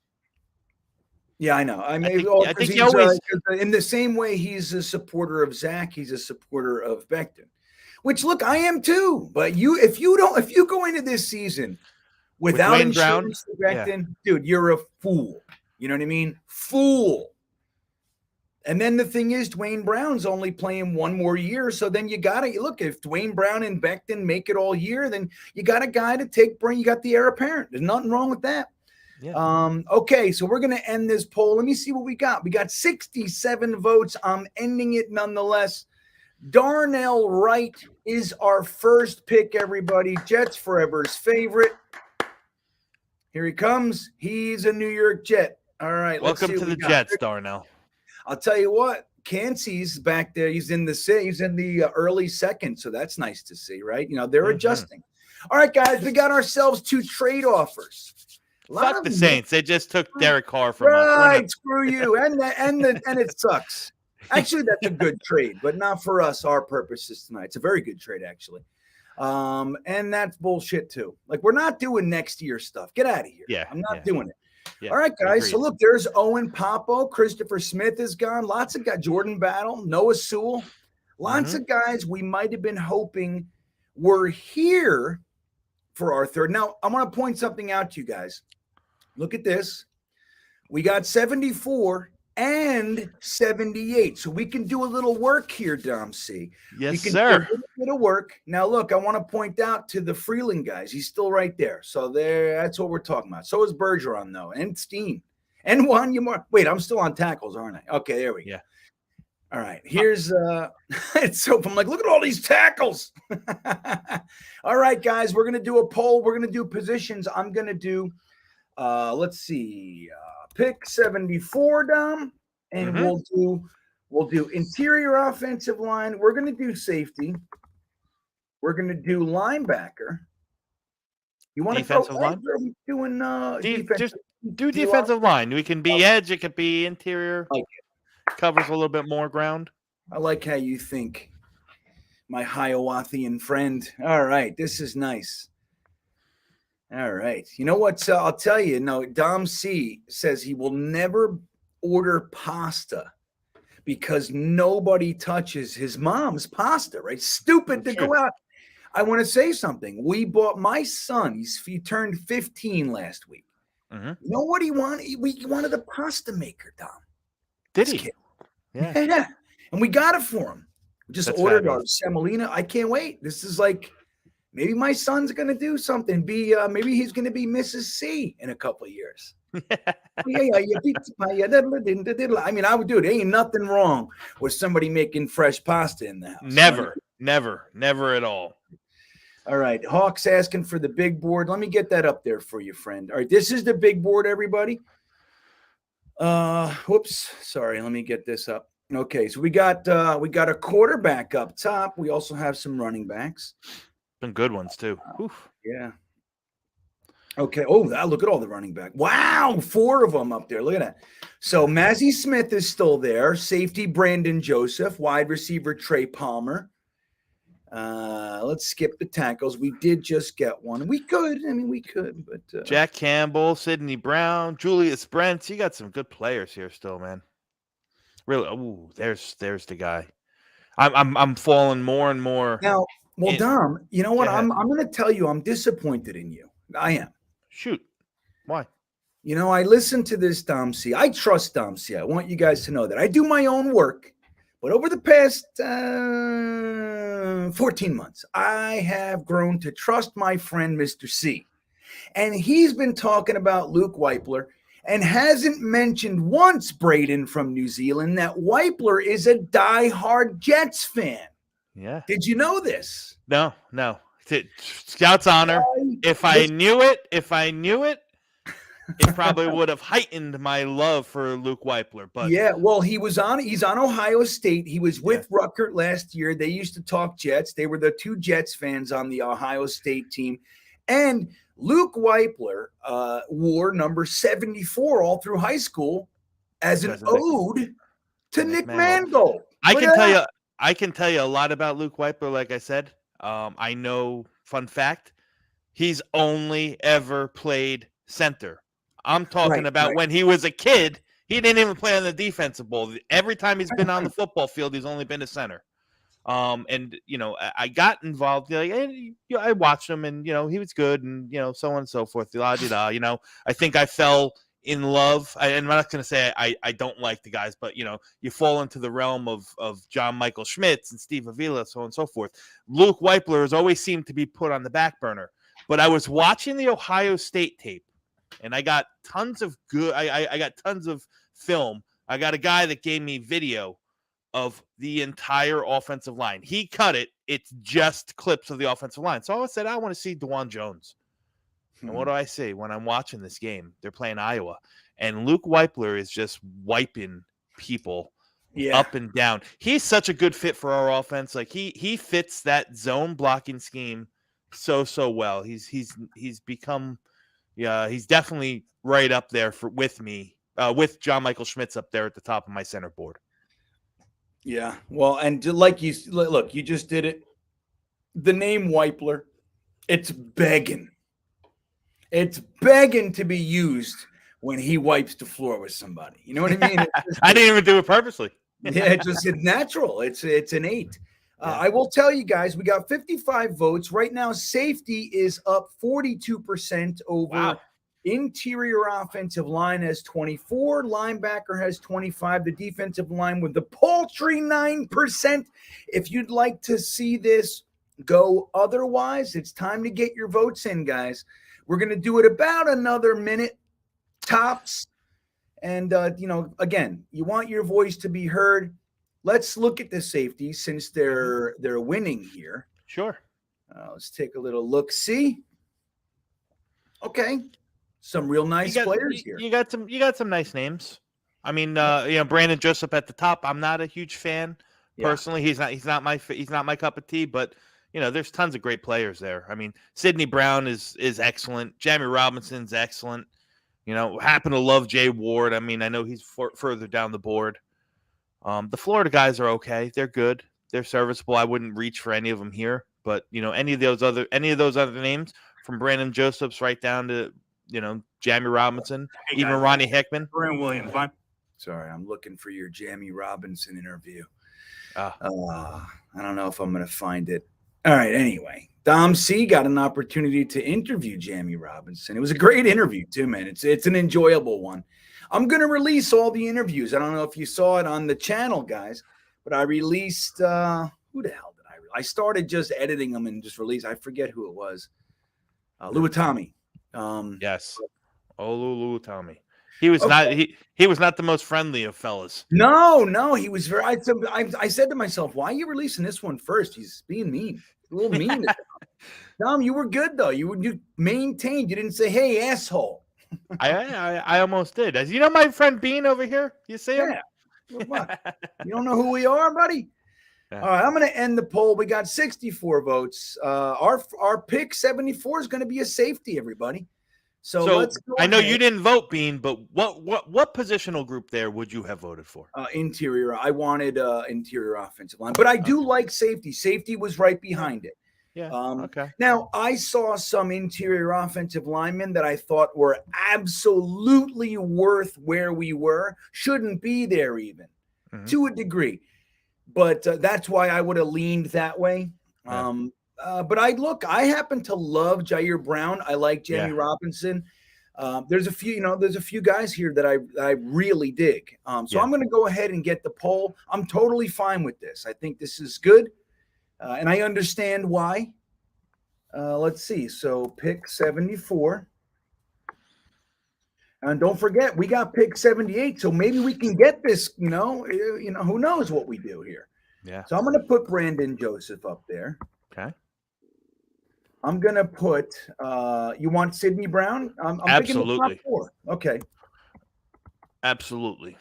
Yeah, I know. I think he always in the same way he's a supporter of Zach, he's a supporter of Becton. Which look, I am too. But if you go into this season without insurance to Becton, dude, you're a fool. You know what I mean? Fool. And then the thing is, Dwayne Brown's only playing one more year. So then you got to look, if Dwayne Brown and Becton make it all year, then you got a guy to take Brown. You got the heir apparent. There's nothing wrong with that. Yeah. Okay, so we're going to end this poll. Let me see what we got. We got 67 votes. I'm ending it nonetheless. Darnell Wright is our first pick, everybody. Jets Forever's favorite. Here he comes. He's a New York Jet. All right. Welcome to the Jets, Darnell. I'll tell you what. Cansey's back there. He's in the early second, so that's nice to see, right? They're adjusting. All right, guys, we got ourselves 2 trade offers. Fuck the Saints. They just took Derek Carr from us. Right, screw you. And it sucks. Actually, that's a good trade, but not for us, our purposes tonight. It's a very good trade, actually. And that's bullshit too. Like, we're not doing next year stuff. Get out of here. Yeah. I'm not doing it. Yeah, all right, guys. So look, there's Owen, Pappoe, Christopher Smith is gone. Lots of guys, Jordan Battle, Noah Sewell. Lots of guys we might have been hoping were here for our third. Now, I want to point something out to you guys. Look at this. We got 74 and 78. So we can do a little work here, Dom C. Yes, we can sir. do a little bit of work. Now, look, I want to point out to the Freeland guys. He's still right there. So that's what we're talking about. So is Bergeron, though, and Steen. And Juan Yamar. Wait, I'm still on tackles, aren't I? Okay, there we go. Yeah. All right. Here's it's so I'm like, look at all these tackles. All right, guys, we're gonna do a poll. We're gonna do positions. I'm gonna do let's see, pick 74, Dom, and we'll do interior offensive line. We're gonna do safety. We're gonna do linebacker. You want to Defensive line? Are we doing Just do D-line? defensive line. We can be edge. It could be interior. I like Covers a little bit more ground. I like how you think, my Hiawathian friend. All right, this is nice. All right. You know what? I'll tell you. No, Dom C says he will never order pasta because nobody touches his mom's pasta, right? Stupid to go out. I want to say something. We bought my son. He turned 15 last week. Mm-hmm. You know what he wanted? He wanted a pasta maker, Dom. Did he? Yeah. And we got it for him. We just ordered our semolina. I can't wait. This is like, maybe my son's going to do something. Maybe he's going to be Mrs. C in a couple of years. I mean, I would do it. There ain't nothing wrong with somebody making fresh pasta in the house. Never at all. All right. Hawk's asking for the big board. Let me get that up there for you, friend. All right. This is the big board, everybody. Whoops. Sorry. Let me get this up. Okay. So we got a quarterback up top. We also have some running backs. Some good ones too. Yeah. Okay. Oh, look at all the running back. Wow. 4 of them up there. Look at that. So Mazzie Smith is still there. Safety Brandon Joseph. Wide receiver Trey Palmer. Let's skip the tackles. We did just get one. We could, but Jack Campbell, Sidney Brown, Julius Brents. You got some good players here still, man. Really. Oh, there's the guy. I'm falling more and more. Now, Dom, you know what? I'm going to tell you, I'm disappointed in you. I am. Shoot. Why? You know, I listened to this Dom C. I trust Dom C. I want you guys to know that I do my own work. But over the past 14 months, I have grown to trust my friend, Mr. C. And he's been talking about Luke Wypler and hasn't mentioned once, Braden from New Zealand, that Wypler is a diehard Jets fan. Yeah. Did you know this? No. Scout's honor. If I knew it, it probably would have heightened my love for Luke Wypler. But yeah, well, he's on Ohio State. He was with Rutgers last year. They used to talk Jets. They were the 2 Jets fans on the Ohio State team. And Luke Wypler wore number 74 all through high school as an ode to Nick Mangold. I can tell you a lot about Luke Wypler. Like I said, I know, fun fact, he's only ever played center. I'm talking about when he was a kid, he didn't even play on the defensive ball. Every time he's been on the football field, he's only been a center. And, you know, I got involved. I watched him and, you know, he was good and, you know, so on and so forth. You know, I think I fell in love. I'm not going to say I don't like the guys, but, you know, you fall into the realm of John Michael Schmitz and Steve Avila, so on and so forth. Luke Wypler has always seemed to be put on the back burner. But I was watching the Ohio State tape. And I got tons of I got tons of film. I got a guy that gave me video of the entire offensive line. He cut it. It's just clips of the offensive line. So I said, I want to see Daiyan Jones. And what do I see when I'm watching this game? They're playing Iowa. And Luke Wypler is just wiping people up and down. He's such a good fit for our offense. Like he fits that zone blocking scheme so well. He's become he's definitely right up there with me, with John Michael Schmitz up there at the top of my center board. Yeah, well, and like you look, you just did it. The name Wypler, it's begging to be used when he wipes the floor with somebody. You know what I mean? I didn't even do it purposely. It's natural. It's innate. I will tell you guys, we got 55 votes. Right now, safety is up 42% over interior offensive line has 24. Linebacker has 25. The defensive line with the paltry 9%. If you'd like to see this go otherwise, it's time to get your votes in, guys. We're going to do it about another minute tops. And, again, you want your voice to be heard. Let's look at the safety since they're winning here. Sure. Let's take a little look. See, okay, some real nice players here. You got some nice names. I mean, Brandon Joseph at the top. I'm not a huge fan personally. He's not my cup of tea. But there's tons of great players there. I mean, Sidney Brown is excellent. Jamie Robinson's excellent. Happen to love Jay Ward. I mean, I know he's further down the board. The Florida guys are okay. They're good. They're serviceable. I wouldn't reach for any of them here, but any of those other names from Brandon Josephs right down to Jamie Robinson, even Ronnie Hickman. Brandon Williams. Sorry, I'm looking for your Jamie Robinson interview. I don't know if I'm going to find it. All right. Anyway, Dom C got an opportunity to interview Jamie Robinson. It was a great interview too, man. It's an enjoyable one. I'm going to release all the interviews. I don't know if you saw it on the channel, guys, but I released, who the hell did I started just editing them and just released. I forget who it was. Luatami. Yes. Luatami. He was not he was not the most friendly of fellas. No, he was very. I said to myself, "Why are you releasing this one first? He's being mean, a little mean." Dom, you were good though. You maintained. You didn't say, "Hey, asshole." I almost did. As my friend Bean over here. You see him? Yeah. You don't know who we are, buddy. Yeah. All right, I'm going to end the poll. We got 64 votes. Our pick 74 is going to be a safety, everybody. So let's go I know ahead. You didn't vote, Bean, but what positional group there would you have voted for? Interior. I wanted interior offensive line, but I do like safety. Safety was right behind it. Yeah. Okay. Now, I saw some interior offensive linemen that I thought were absolutely worth where we were. Shouldn't be there even to a degree. But that's why I would have leaned that way. Yeah. But I happen to love Jair Brown. I like Jamie Robinson. There's a few guys here that I really dig. I'm going to go ahead and get the poll. I'm totally fine with this. I think this is good. And I understand why. Let's see. So pick 74. And don't forget, we got pick 78. So maybe we can get this, who knows what we do here. Yeah. So I'm going to put Brandon Joseph up there. Okay. I'm going to put, you want Sidney Brown? I'm absolutely. Picking the top 4. Okay. Absolutely.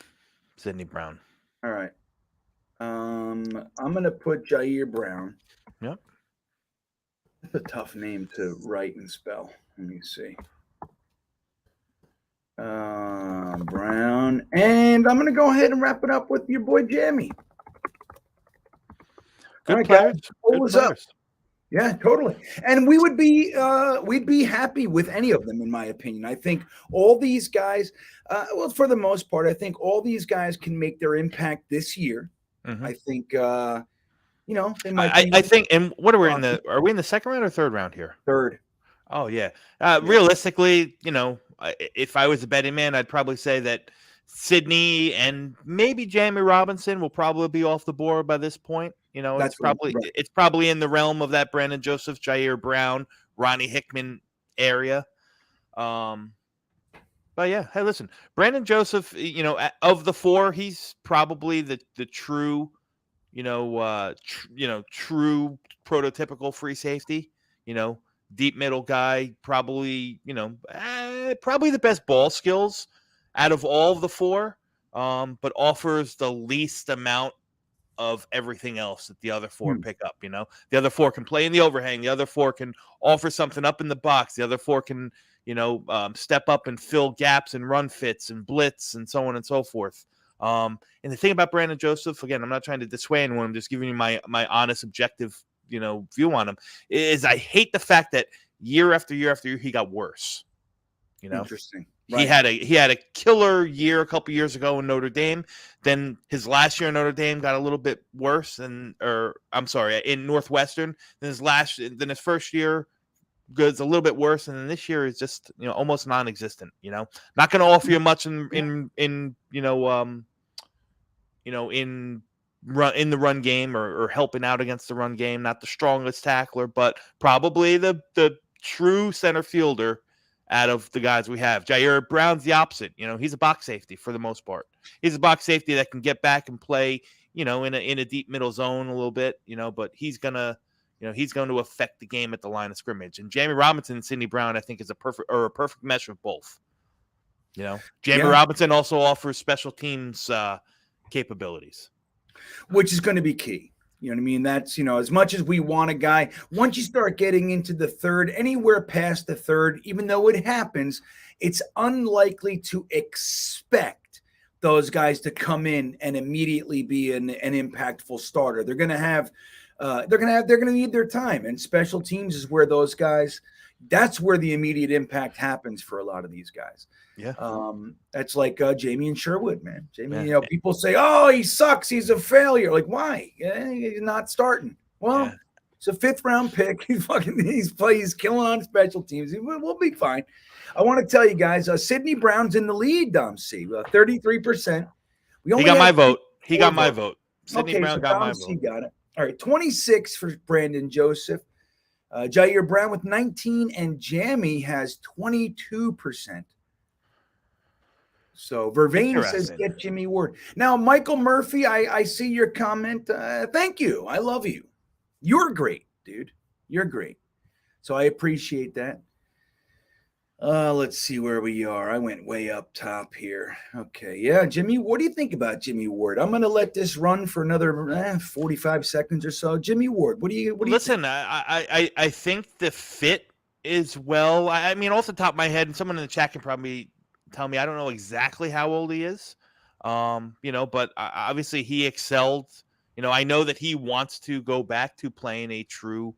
Sidney Brown. All right. I'm going to put Jair Brown. Yep. That's a tough name to write and spell. Let me see. Brown. And I'm going to go ahead and wrap it up with your boy Jamie. Good players. What was up? Yeah, totally. And we would be we'd be happy with any of them, in my opinion. I think all these guys, for the most part, I think all these guys can make their impact this year. I think they might. I think. And what are we in the? Are we in the second round or third round here? Third. Oh yeah. Realistically, if I was a betting man, I'd probably say that Sidney and maybe Jamie Robinson will probably be off the board by this point. It's probably in the realm of that Brandon Joseph, Jair Brown, Ronnie Hickman area. But yeah, hey, listen, Brandon Joseph, of the 4, he's probably the true, true prototypical free safety. Deep middle guy, probably, probably the best ball skills out of all of the 4, but offers the least amount of everything else that the other 4 pick up. The other 4 can play in the overhang. The other 4 can offer something up in the box. The other 4 can, step up and fill gaps and run fits and blitz and so on and so forth. And the thing about Brandon Joseph, again, I'm not trying to dissuade anyone. I'm just giving you my honest, objective, view on him, is I hate the fact that year after year after year, he got worse. Interesting. Right. He had a killer year a couple years ago in Notre Dame. Then his last year in Notre Dame got a little bit worse, in Northwestern. Then his first year goes a little bit worse, and then this year is just almost non-existent. Not going to offer you much in the run game or helping out against the run game. Not the strongest tackler, but probably the true center fielder out of the guys we have. Jair Brown's the opposite. He's a box safety for the most part. He's a box safety that can get back and play, in a deep middle zone a little bit, but he's going to affect the game at the line of scrimmage. And Jamie Robinson and Sidney Brown, I think, is a perfect mesh of both. Jamie Robinson also offers special teams capabilities, which is going to be key. You know what I mean? That's, as much as we want a guy, once you start getting into the third, anywhere past the third, even though it happens, it's unlikely to expect those guys to come in and immediately be an impactful starter. They're going to need their time, and special teams is where those guys, that's where the immediate impact happens for a lot of these guys. Yeah. That's like Jamie and Sherwood, man. Jamie, people say, oh, he sucks. He's a failure. Like, why? He's not starting. Well, it's a 5th round pick. He's killing on special teams. We'll be fine. I want to tell you guys, Sidney Brown's in the lead, Dom C. 33%. He got my vote. He got my vote. Sidney Brown got my C vote. got it. All right, 26 for Brandon Joseph. Jair Brown with 19, and Jamie has 22%. So Vervain says, get Jimmy Ward. Now, Michael Murphy, I see your comment. Thank you. I love you. You're great, dude. You're great. So I appreciate that. Let's see where we are. I went way up top here. Okay. Yeah, Jimmy, what do you think about Jimmy Ward? I'm going to let this run for another 45 seconds or so. Jimmy Ward, what do you Listen, think? I think the fit is well. I mean, off the top of my head, and someone in the chat can probably tell me, I don't know exactly how old he is. But obviously he excelled. I know that he wants to go back to playing a true,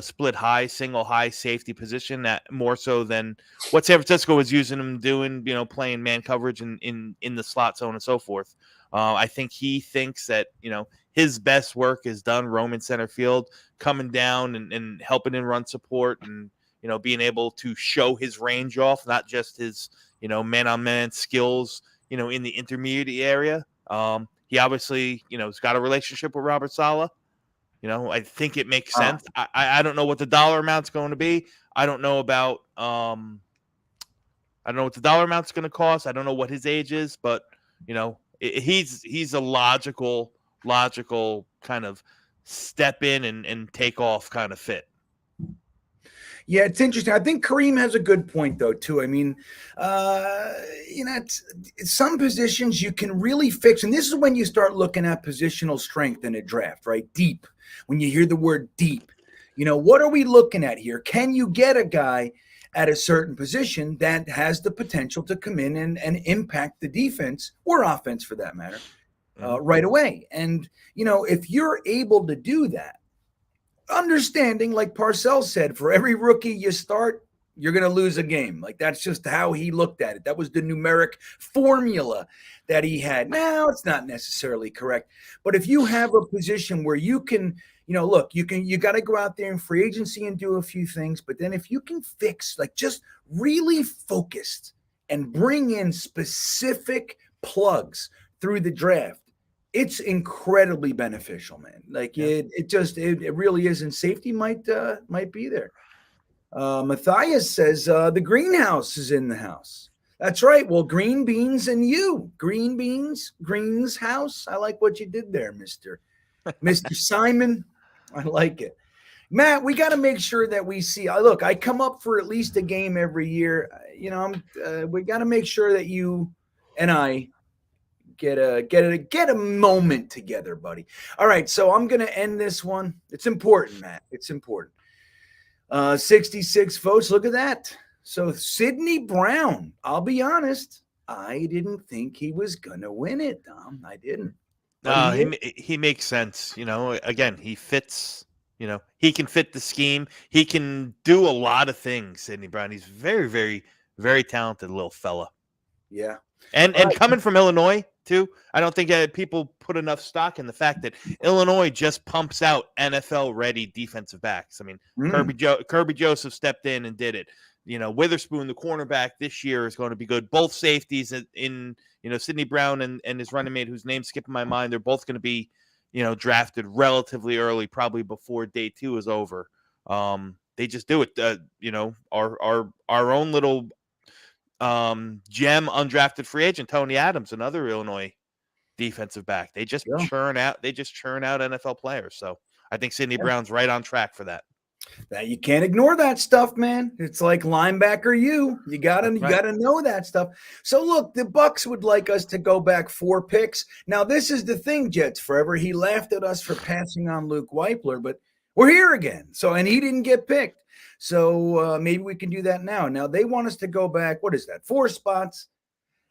split high, single high safety position, that more so than what San Francisco was using him doing, playing man coverage in the slot zone and so forth. I think he thinks that, his best work is done roaming center field, coming down and helping in run support and, being able to show his range off, not just his, man-on-man skills, in the intermediate area. He obviously, has got a relationship with Robert Saleh. I think it makes sense. I don't know what the dollar amount's going to be. I don't know about I don't know what the dollar amount's going to cost. I don't know what his age is, but he's a logical kind of step in and take off kind of fit. Yeah, it's interesting. I think Kareem has a good point, though, too. I mean, some positions you can really fix. And this is when you start looking at positional strength in a draft, right? Deep. When you hear the word deep, what are we looking at here? Can you get a guy at a certain position that has the potential to come in and impact the defense or offense, for that matter, right away? And, if you're able to do that, understanding, like Parcells said, for every rookie you start, you're going to lose a game. Like, that's just how he looked at it. That was the numeric formula that he had. Now, it's not necessarily correct. But if you have a position where you can, you got to go out there in free agency and do a few things. But then if you can fix, like, just really focused and bring in specific plugs through the draft, it's incredibly beneficial, man. Like, it really is. And safety might be there. Matthias says the greenhouse is in the house. That's right. Well, green beans and you. Green beans, Green's house. I like what you did there, Mr. Simon. I like it. Matt, we got to make sure that we see. Look, I come up for at least a game every year. We got to make sure that you and I get a moment together, buddy. All right, so I'm gonna end this one. It's important, Matt. It's important. 66 votes. Look at that. So Sidney Brown. I'll be honest, I didn't think he was gonna win it, Dom. I didn't. He makes sense. Again, he fits. He can fit the scheme. He can do a lot of things. Sidney Brown. He's very, very, very talented little fella. Yeah. And coming from Illinois too, I don't think people put enough stock in the fact that Illinois just pumps out NFL-ready defensive backs. I mean, Kirby Joseph stepped in and did it. Witherspoon, the cornerback this year, is going to be good. Both safeties in Sidney Brown and his running mate, whose name's skipping my mind, they're both going to be drafted relatively early, probably before day 2 is over. They just do it. Our own little gem undrafted free agent Tony Adams, another Illinois defensive back. They just churn out NFL players. So I think Sidney Brown's right on track for that. That you can't ignore that stuff, man. It's like linebacker you gotta know that stuff. So look, the Bucks would like us to go back 4 picks. Now this is the thing, Jets Forever. He laughed at us for passing on Luke Wypler, but we're here again. So and he didn't get picked. So maybe we can do that now. Now they want us to go back. What is that? 4 spots.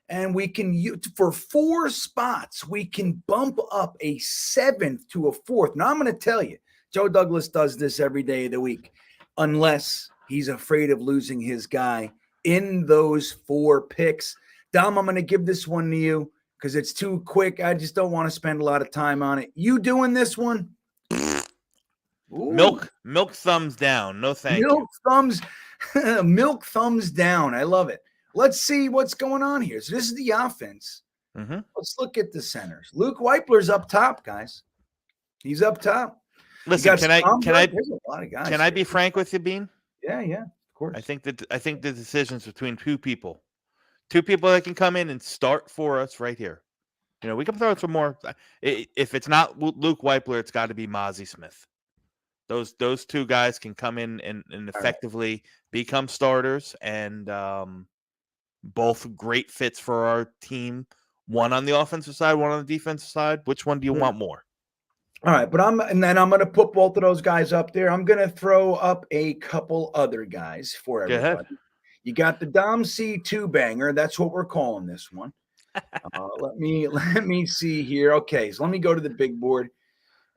And we can use for 4 spots, we can bump up a 7th to a 4th. Now I'm going to tell you, Joe Douglas does this every day of the week, unless he's afraid of losing his guy in those 4 picks. Dom, I'm going to give this one to you because it's too quick. I just don't want to spend a lot of time on it. You doing this one? Ooh. Milk thumbs down. No thank you. Milk thumbs down. I love it. Let's see what's going on here. So this is the offense. Mm-hmm. Let's look at the centers. Luke Wypler's up top, guys. He's up top. Listen, can I be here. frank with you, Bean? Yeah, of course. I think the decision's between 2 people. 2 people that can come in and start for us right here. You know, we can throw some more. If it's not Luke Wypler, it's got to be Mozzie Smith. Those 2 guys can come in and effectively become starters, and both great fits for our team. One on the offensive side, one on the defensive side. Which one do you want more? All right, but I'm going to put both of those guys up there. I'm going to throw up a couple other guys for everybody. Go ahead. You got the Dom C 2-banger. That's what we're calling this one. Let me see here. Okay, so let me go to the big board.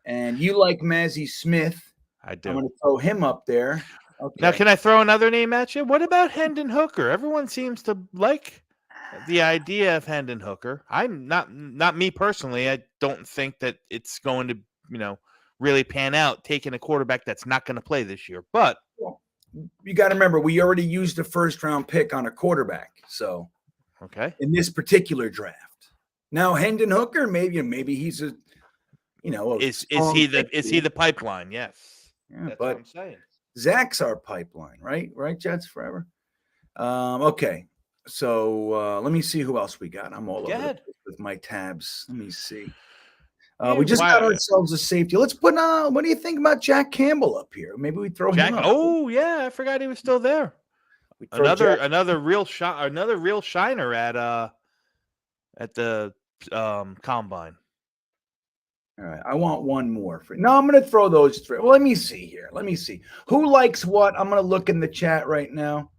And you like Mozzie Smith. I do. I'm going to throw him up there. Okay. Now, can I throw another name at you? What about Hendon Hooker? Everyone seems to like the idea of Hendon Hooker. I'm not me personally. I don't think that it's going to, really pan out taking a quarterback that's not going to play this year. But you got to remember, we already used a 1st-round pick on a quarterback. So, okay, in this particular draft, now Hendon Hooker, maybe he's a, is he the pipeline? Yes, yeah, that's but what I'm saying. Zach's our pipeline, right? Right, Jets Forever. Okay, so let me see who else we got. I'm all over the place with my tabs. Let me see. We just got ourselves a safety. Let's put what do you think about Jack Campbell up here? Maybe we throw him up. Oh yeah, I forgot he was still there. Another real shiner at the combine. All right, I want one more. I'm going to throw those 3. Well, let me see here. Let me see. Who likes what? I'm going to look in the chat right now.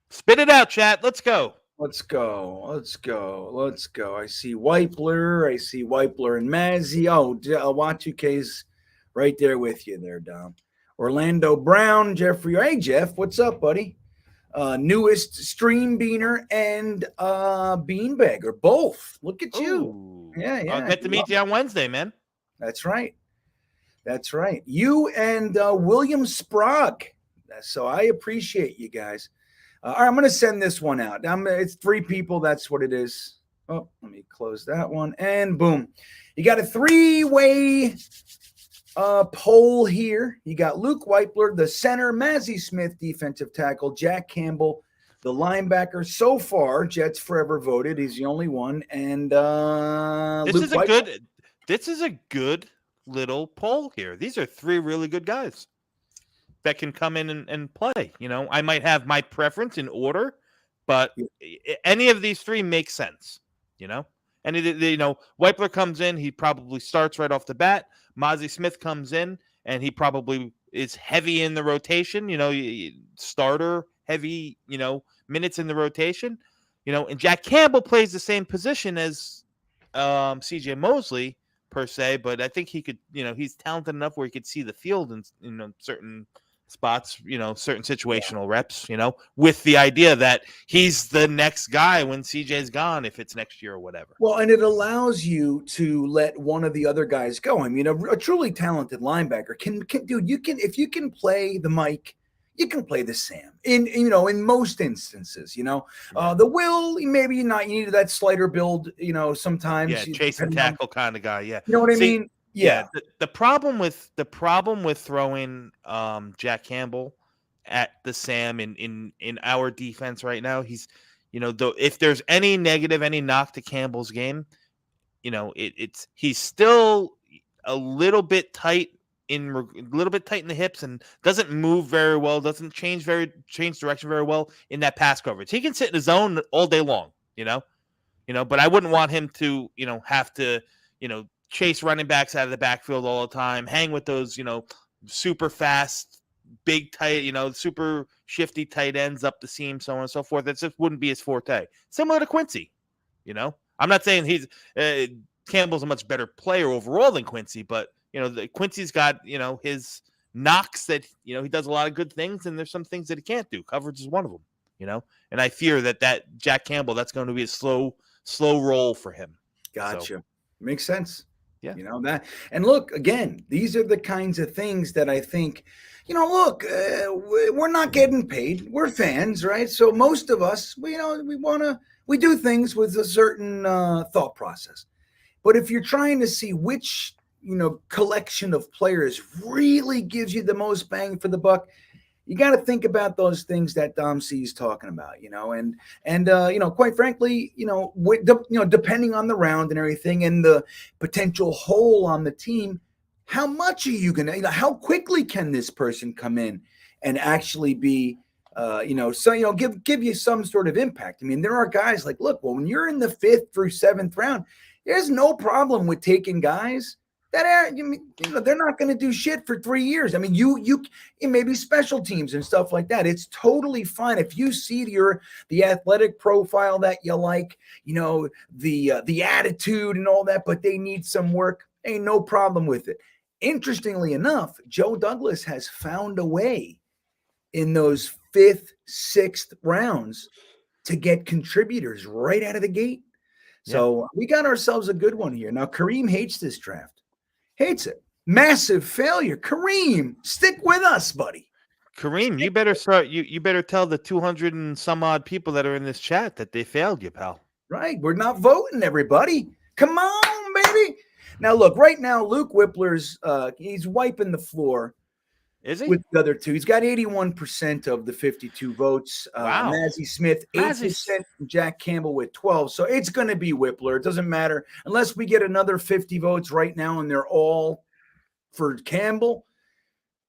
Spit it out, chat. Let's go. Let's go. I see Wypler and Mazzy. Oh, Wachuk's right there with you there, Dom. Orlando Brown, Jeffrey. Hey, Jeff, what's up, buddy? Newest Stream Beaner and Beanbagger, both. Look at you. Ooh. Yeah. I'll get to meet you on Wednesday, man. That's right. You and William Sprague. So I appreciate you guys. All right, I'm going to send this one out. It's 3 people. That's what it is. Oh, let me close that one. And boom. You got a 3-way poll here. You got Luke Wypler, the center, Mozzie Smith, defensive tackle, Jack Campbell, the linebacker. So far, Jets Forever voted. He's the only one. And this is a good little poll here. These are 3 really good guys that can come in and play. I might have my preference in order, but any of these 3 makes sense. And Wypler comes in, he probably starts right off the bat. Mozzie Smith comes in, and he probably is heavy in the rotation. Starter heavy. Minutes in the rotation. And Jack Campbell plays the same position as C.J. Mosley per se, but I think he could. He's talented enough where he could see the field in certain spots, certain situational reps, with the idea that he's the next guy when CJ's gone, if it's next year or whatever. Well, and it allows you to let one of the other guys go. I mean, a truly talented linebacker can if you can play the Mike, you can play the Sam in most instances, the Will, maybe not, you need that slider build, sometimes. Yeah. Chase and tackle kind of guy. Yeah. You know what I mean? Yeah. The problem with throwing Jack Campbell at the Sam in our defense right now, he's if there's any negative, any knock to Campbell's game, he's still a little bit tight a little bit tight in the hips and doesn't move very well, doesn't change direction very well in that pass coverage. He can sit in his zone all day long, but I wouldn't want him to, have to, chase running backs out of the backfield all the time, hang with those, super fast, big tight, super shifty tight ends up the seam, so on and so forth. That just wouldn't be his forte. Similar to Quincy, I'm not saying he's Campbell's a much better player overall than Quincy, but Quincy's got his knocks that he does a lot of good things, and there's some things that he can't do. Coverage is one of them, and I fear that Jack Campbell, that's going to be a slow roll for him. Gotcha. So, makes sense. Yeah. That. And look, again, these are the kinds of things that I think, we're not getting paid. We're fans, right? So most of us, we do things with a certain thought process. But if you're trying to see which, collection of players really gives you the most bang for the buck, you got to think about those things that Dom C is talking about, and quite frankly, depending on the round and everything and the potential hole on the team, how much are you going to, how quickly can this person come in and actually be, give you some sort of impact? I mean, there are guys like, look, well, when you're in the 5th through 7th round, there's no problem with taking guys that are, they're not going to do shit for 3 years. I mean, you maybe special teams and stuff like that. It's totally fine if you see the athletic profile that you like, the attitude and all that, but they need some work. Ain't no problem with it. Interestingly enough, Joe Douglas has found a way in those 5th, 6th rounds to get contributors right out of the gate. So we got ourselves a good one here. Now, Kareem hates this draft. Hates it. Massive failure. Kareem, stick with us, buddy. Kareem, you better start. You better tell the 200 and some odd people that are in this chat that they failed you, pal. Right. We're not voting, everybody. Come on, baby. Now, look, right now, Luke Wypler's, he's wiping the floor. Is he? With the other two. He's got 81% of the 52 votes. Wow. Mazzy Smith, 8%. Jack Campbell with 12. So it's going to be Wypler. It doesn't matter. Unless we get another 50 votes right now and they're all for Campbell,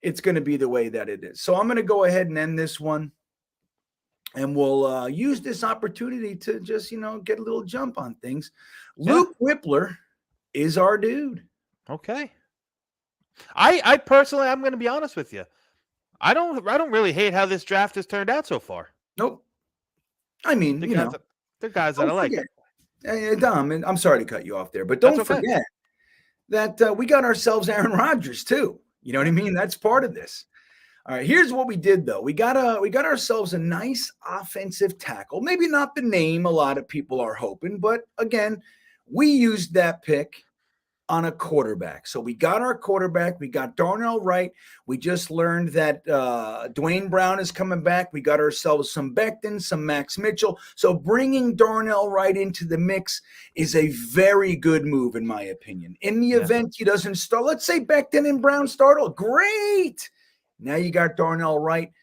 it's going to be the way that it is. So I'm going to go ahead and end this one. And we'll use this opportunity to just, get a little jump on things. Luke Wypler is our dude. Okay. I personally, I'm going to be honest with you. I don't really hate how this draft has turned out so far. Nope. I mean, the guys that I like. Dom, and I'm sorry to cut you off there, but don't forget that we got ourselves Aaron Rodgers too. You know what I mean? That's part of this. All right, here's what we did though. We got ourselves a nice offensive tackle. Maybe not the name a lot of people are hoping, but again, we used that pick on a quarterback. So we got our quarterback. We got Darnell Wright. We just learned that Dwayne Brown is coming back. We got ourselves some Becton, some Max Mitchell. So bringing Darnell Wright into the mix is a very good move, in my opinion. In the event he doesn't start, let's say Becton and Brown start. Oh, great. Now you got Darnell Wright,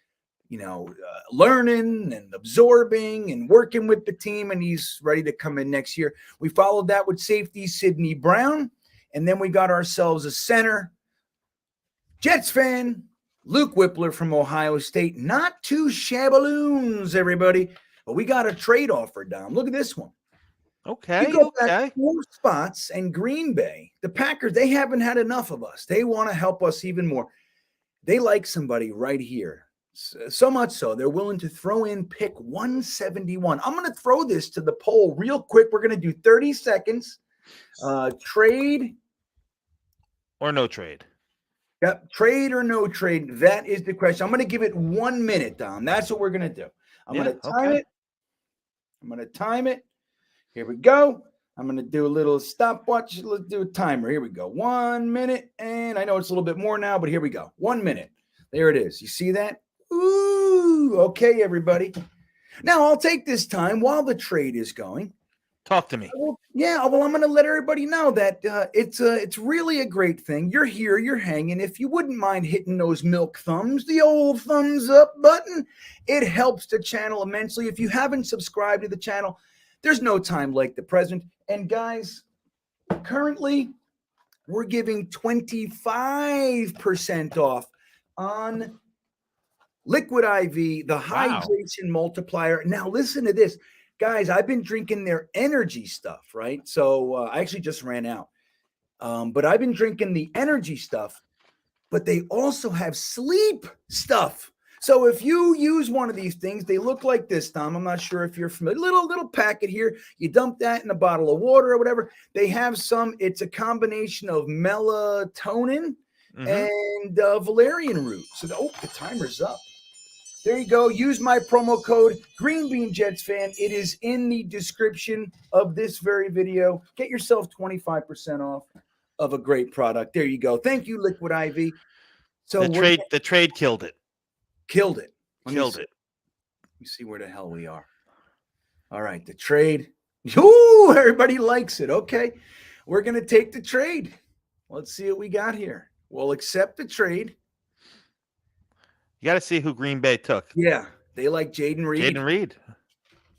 learning and absorbing and working with the team, and he's ready to come in next year. We followed that with safety Sidney Brown. And then we got ourselves a center, Jetsfan, Luke Wypler from Ohio State. Not two shabaloons, everybody. But we got a trade offer, Dom. Look at this one. Okay. We go back 4 spots, and Green Bay, the Packers, they haven't had enough of us. They want to help us even more. They like somebody right here. So much so, they're willing to throw in pick 171. I'm going to throw this to the poll real quick. We're going to do 30 seconds. Trade or no trade? Yep, trade or no trade. That is the question. I'm going to give it 1 minute, Dom. That's what we're going to do. I'm going to time it. I'm going to time it. Here we go. I'm going to do a little stopwatch. Let's do a timer. Here we go. 1 minute. And I know it's a little bit more now, but here we go. 1 minute. There it is. You see that? Ooh. Okay, everybody. Now I'll take this time while the trade is going. Talk to me. Well, I'm going to let everybody know that it's really a great thing. You're here, you're hanging. If you wouldn't mind hitting those milk thumbs, the old thumbs up button, it helps the channel immensely. If you haven't subscribed to the channel, there's no time like the present. And guys, currently we're giving 25% off on Liquid IV, the hydration multiplier. Now, listen to this. Guys, I've been drinking their energy stuff, right? So I actually just ran out. But I've been drinking the energy stuff, but they also have sleep stuff. So if you use one of these things, they look like this, Tom. I'm not sure if you're familiar. Little packet here. You dump that in a bottle of water or whatever. They have some. It's a combination of melatonin and valerian root. So the timer's up. There you go. Use my promo code GreenBean Jetsfan. It is in the description of this very video. Get yourself 25% off of a great product. There you go. Thank you, Liquid IV. So the trade killed it. Killed it. Killed it. Let me see where the hell we are. All right, the trade. Ooh, everybody likes it. Okay, we're going to take the trade. Let's see what we got here. We'll accept the trade. You got to see who Green Bay took. Yeah, they like Jaden Reed. Jaden Reed.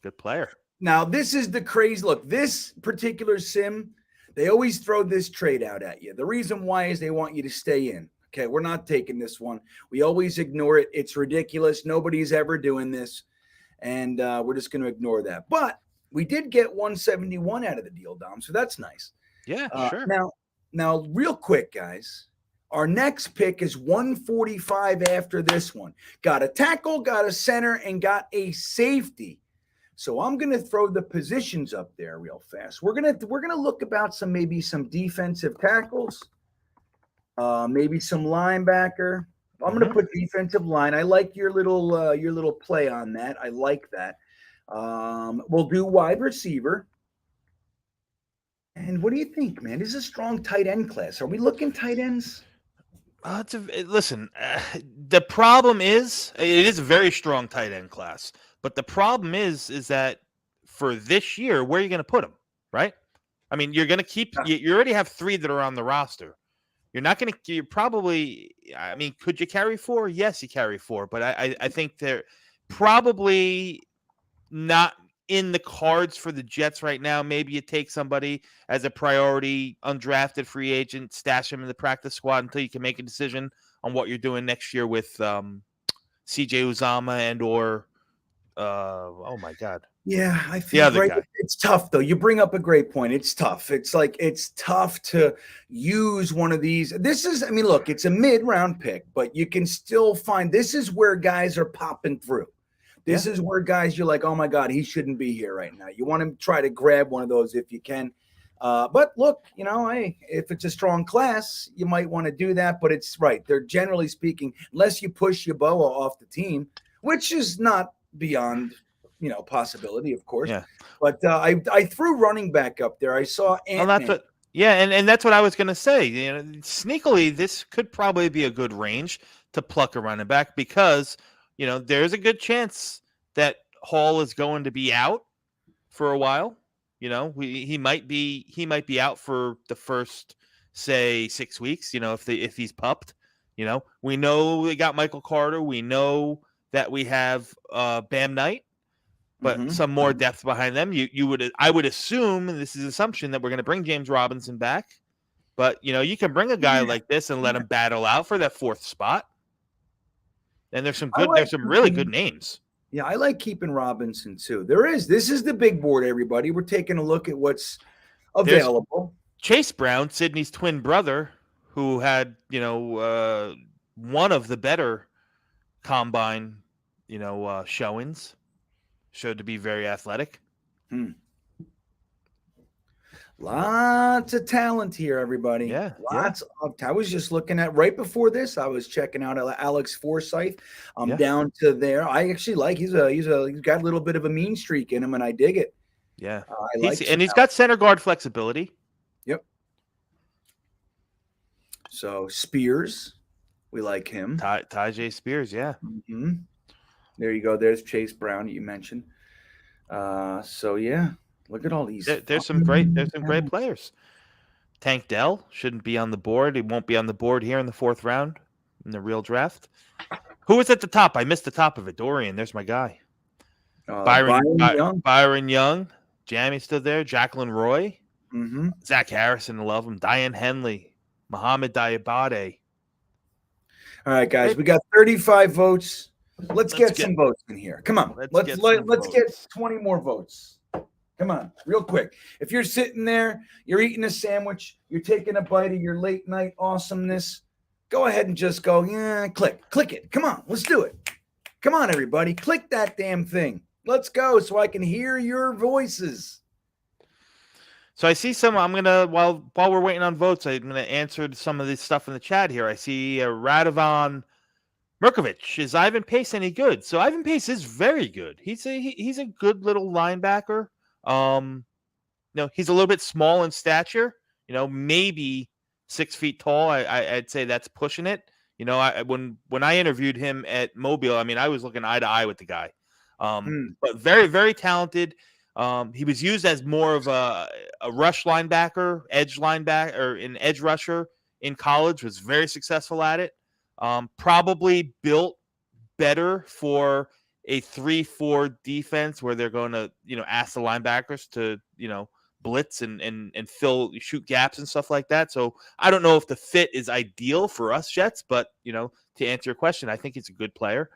Good player. Now, this is the crazy look. This particular sim, they always throw this trade out at you. The reason why is they want you to stay in. Okay, we're not taking this one. We always ignore it. It's ridiculous. Nobody's ever doing this. And we're just going to ignore that. But we did get 171 out of the deal, Dom. So that's nice. Yeah, sure. Now, real quick, guys. Our next pick is 145 after this one. Got a tackle, got a center, and got a safety. So I'm going to throw the positions up there real fast. We're going to look about maybe some defensive tackles. Maybe some linebacker. I'm going to put defensive line. I like your little play on that. I like that. We'll do wide receiver. And what do you think, man? This is a strong tight end class. Are we looking tight ends? Listen, the problem is it is a very strong tight end class. But the problem is that for this year, where are you going to put them, right? I mean, you're going to keep – you already have 3 that are on the roster. You're not going to – you're probably – I mean, could you carry 4? Yes, you carry 4. But I think they're probably not in the cards for the Jets right now. Maybe you take somebody as a priority, undrafted free agent, stash him in the practice squad until you can make a decision on what you're doing next year with C.J. Uzomah and or oh, my God. Yeah, I feel right. It's tough, though. You bring up a great point. It's tough. It's tough to use one of these. This is, I mean, look, it's a mid-round pick, but you can still find this is where guys are popping through. This is where guys you're like, oh, my God, he shouldn't be here right now. You want to try to grab one of those if you can. But look, hey, if it's a strong class, you might want to do that. But it's right. They're generally speaking, unless you push Yeboah off the team, which is not beyond possibility, of course. Yeah. But I threw running back up there. I saw Ant-Man. And that's what I was going to say. Sneakily, this could probably be a good range to pluck a running back because, there's a good chance that Hall is going to be out for a while. He might be out for the first, say, 6 weeks, if he's pupped. We know we got Michael Carter. We know that we have Bam Knight. But some more depth behind them. I would assume, and this is assumption, that we're going to bring James Robinson back. But you can bring a guy like this and let him battle out for that 4th spot. And there's some really good names. Yeah, I like keeping Robinson too. This is the big board, everybody. We're taking a look at what's available. There's Chase Brown, Sydney's twin brother, who had one of the better combine showings. Showed to be very athletic. Lots of talent here, everybody. Yeah. Lots of. I was just looking at right before this. I was checking out Alex Forsyth. I'm down to there. I actually like. He's got a little bit of a mean streak in him, and I dig it. Yeah. He's got center guard flexibility. Yep. So Spears, we like him. Tyjae Spears, yeah. Mm-hmm. There you go. There's Chase Brown that you mentioned. So yeah, look at all these. There's some great players. Tank Dell shouldn't be on the board. He won't be on the board here in the 4th round in the real draft. Who was at the top? I missed the top of it. Dorian. There's my guy. Byron Young. Jamie stood there. Jacqueline Roy. Zach Harrison. Love him. Daiyan Henley. Muhammad Diabate. All right, guys, we got 35 votes. Let's get some votes in here. Come on. Let's get 20 more votes. Come on, real quick. If you're sitting there, you're eating a sandwich, you're taking a bite of your late night awesomeness, go ahead and just go, click it. Come on, let's do it. Come on, everybody. Click that damn thing. Let's go so I can hear your voices. So I see some. I'm gonna while we're waiting on votes, I'm gonna answer some of this stuff in the chat here. I see Radovan Murkovic. Is Ivan Pace any good? So Ivan Pace is very good. He's a good little linebacker. He's a little bit small in stature. Maybe 6 feet tall. I'd say that's pushing it. When I interviewed him at Mobile, I was looking eye to eye with the guy. But very, very talented. He was used as more of a rush linebacker, edge linebacker, or an edge rusher in college, was very successful at it. Probably built better for a 3-4 defense where they're going to, ask the linebackers to, blitz and shoot gaps and stuff like that. So I don't know if the fit is ideal for us Jets, but, to answer your question, I think he's a good player.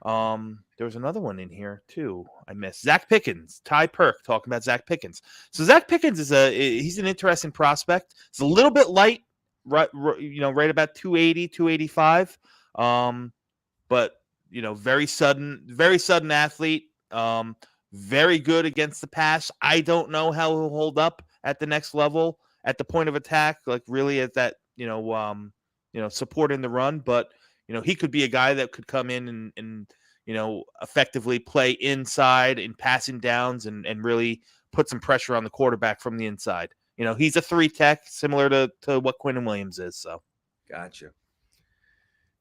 There was another one in here too. I missed Zach Pickens. Ty Perk talking about Zach Pickens. So Zach Pickens he's an interesting prospect. It's a little bit light, right about 280, 285. But very sudden athlete. Very good against the pass. I don't know how he'll hold up at the next level at the point of attack, like really at that, supporting the run, but he could be a guy that could come in and effectively play inside in passing downs and really put some pressure on the quarterback from the inside. He's a 3 tech, similar to what Quinnen Williams is. So, gotcha.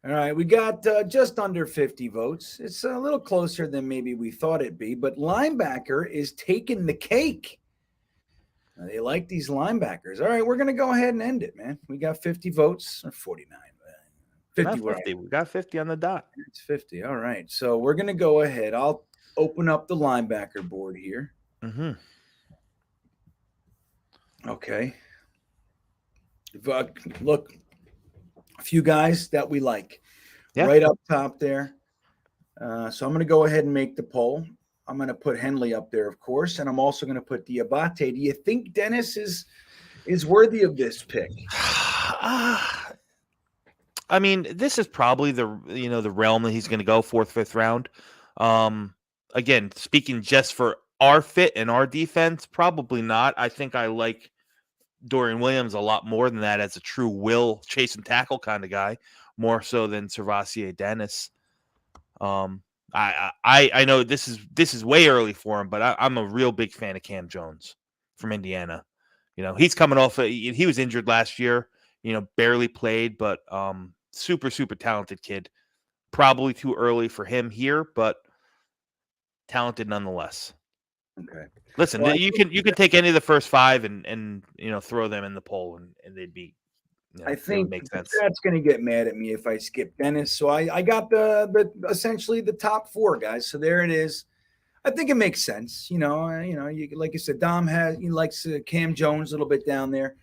All right, we got just under 50 votes. It's a little closer than maybe we thought it'd be, but linebacker is taking the cake. They like these linebackers. All right, we're going to go ahead and end it, man. We got 50 votes, or 49. 50. We got 50 on the dot. It's 50. All right. So we're going to go ahead. I'll open up the linebacker board here. Mm-hmm. Okay. Look, a few guys that we like right up top there. So I'm going to go ahead and make the poll. I'm going to put Henley up there, of course, and I'm also going to put Diabate. Do you think Dennis is worthy of this pick? This is probably the realm that he's going to go 4th, 5th round. Again, speaking just for our fit and our defense, probably not. I think I like Dorian Williams a lot more than that as a true will chase and tackle kind of guy, more so than Servassier Dennis. I know this is way early for him, but I'm a real big fan of Cam Jones from Indiana. He's coming off. He was injured last year. Barely played, but super, super talented kid. Probably too early for him here, but talented nonetheless. Okay. Listen, well, you can take any of the first 5 and throw them in the poll and they'd be. I think that's going to get mad at me if I skip Dennis. So I got the essentially the top 4 guys. So there it is. I think it makes sense. You like you said, Dom likes Cam Jones a little bit down there.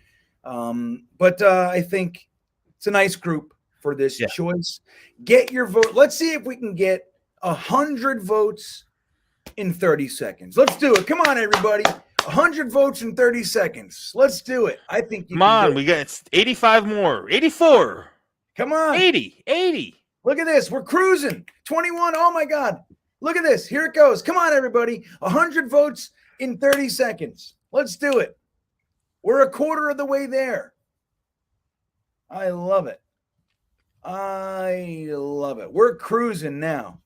But I think it's a nice group for this choice. Get your vote. Let's see if we can get 100 votes in 30 seconds. Let's do it. Come on, everybody. 100 votes in 30 seconds. Let's do it. I think you Come on. We got 85 more. 84. Come on. 80. Look at this. We're cruising. 21. Oh, my God. Look at this. Here it goes. Come on, everybody. 100 votes in 30 seconds. Let's do it. We're a quarter of the way there. I love it. We're cruising now.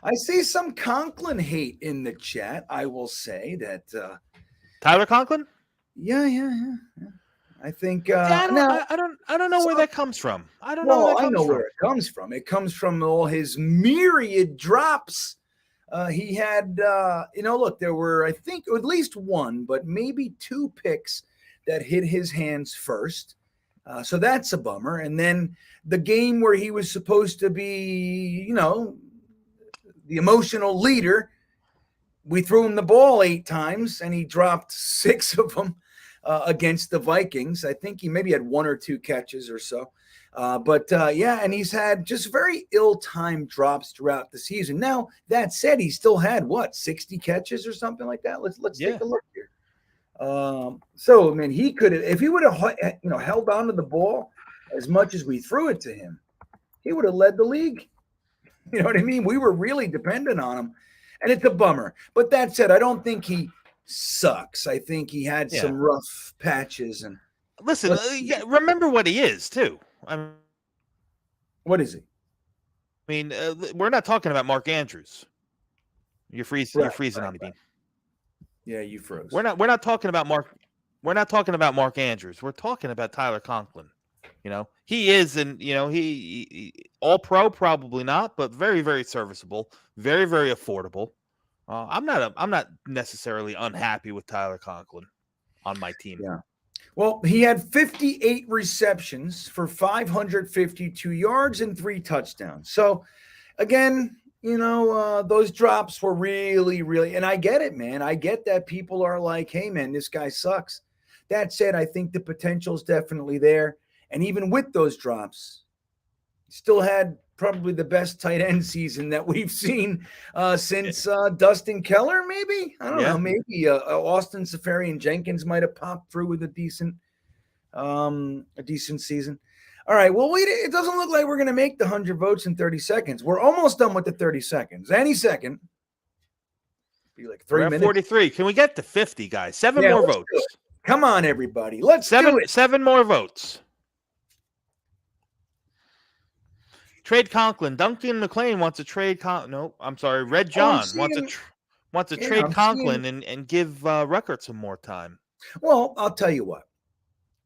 I see some Conklin hate in the chat. I will say that. Tyler Conklin? Yeah. I think. I don't know where that comes from. I don't know where it comes from. It comes from all his myriad drops. He had, look, there were, I think, at least 1, but maybe 2 picks that hit his hands first. So that's a bummer. And then the game where he was supposed to be, the emotional leader, we threw him the ball 8 times and he dropped 6 of them. against the Vikings. I think he maybe had 1 or 2 catches or so. And he's had just very ill-timed drops throughout the season. Now, that said, he still had 60 catches or something like that. Let's take a look here. He could have, if he would have held on to the ball as much as we threw it to him, he would have led the league. You know what I mean? We were really dependent on him, and it's a bummer. But that said, I don't think he sucks. I think he had some rough patches. And listen, remember what he is too. What is he? I mean, we're not talking about Mark Andrews. You're freezing on me, Bean. Yeah, you froze. We're not talking about Mark. We're not talking about Mark Andrews. We're talking about Tyler Conklin. He is, and he all pro, probably not, but very, very serviceable, very, very affordable. I'm not necessarily unhappy with Tyler Conklin on my team. Yeah. Well, he had 58 receptions for 552 yards and 3 touchdowns. So, again, those drops were really, really, and I get it, man. I get that people are like, hey, man, this guy sucks. That said, I think the potential is definitely there. And even with those drops, still had probably the best tight end season that we've seen since Dustin Keller, maybe. I don't know. Maybe Austin Safarian-Jenkins might have popped through with a decent season. All right. Well, it doesn't look like we're going to make the 100 votes in 30 seconds. We're almost done with the 30 seconds. Any second. Be like 3 minutes. 43. Can we get to 50, guys? 7 more votes. Come on, everybody. Let's do it. 7 more votes. Trade Conklin. Duncan McLean wants to trade Red John wants to trade Conklin and give Ruckert some more time. Well, I'll tell you what.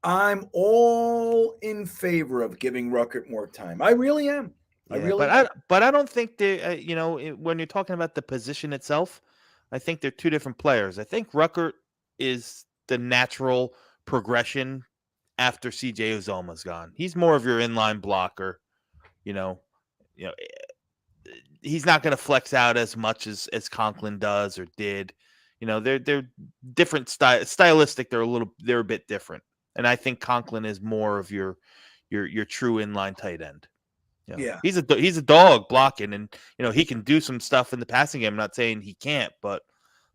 I'm all in favor of giving Ruckert more time. I really am. But I don't think they when you're talking about the position itself, I think they're 2 different players. I think Ruckert is the natural progression after CJ Uzomah's gone. He's more of your inline blocker. He's not going to flex out as much as Conklin does or did. They're different stylistic. They're a bit different, and I think Conklin is more of your true inline tight end. He's a dog blocking, and he can do some stuff in the passing game. I'm not saying he can't, but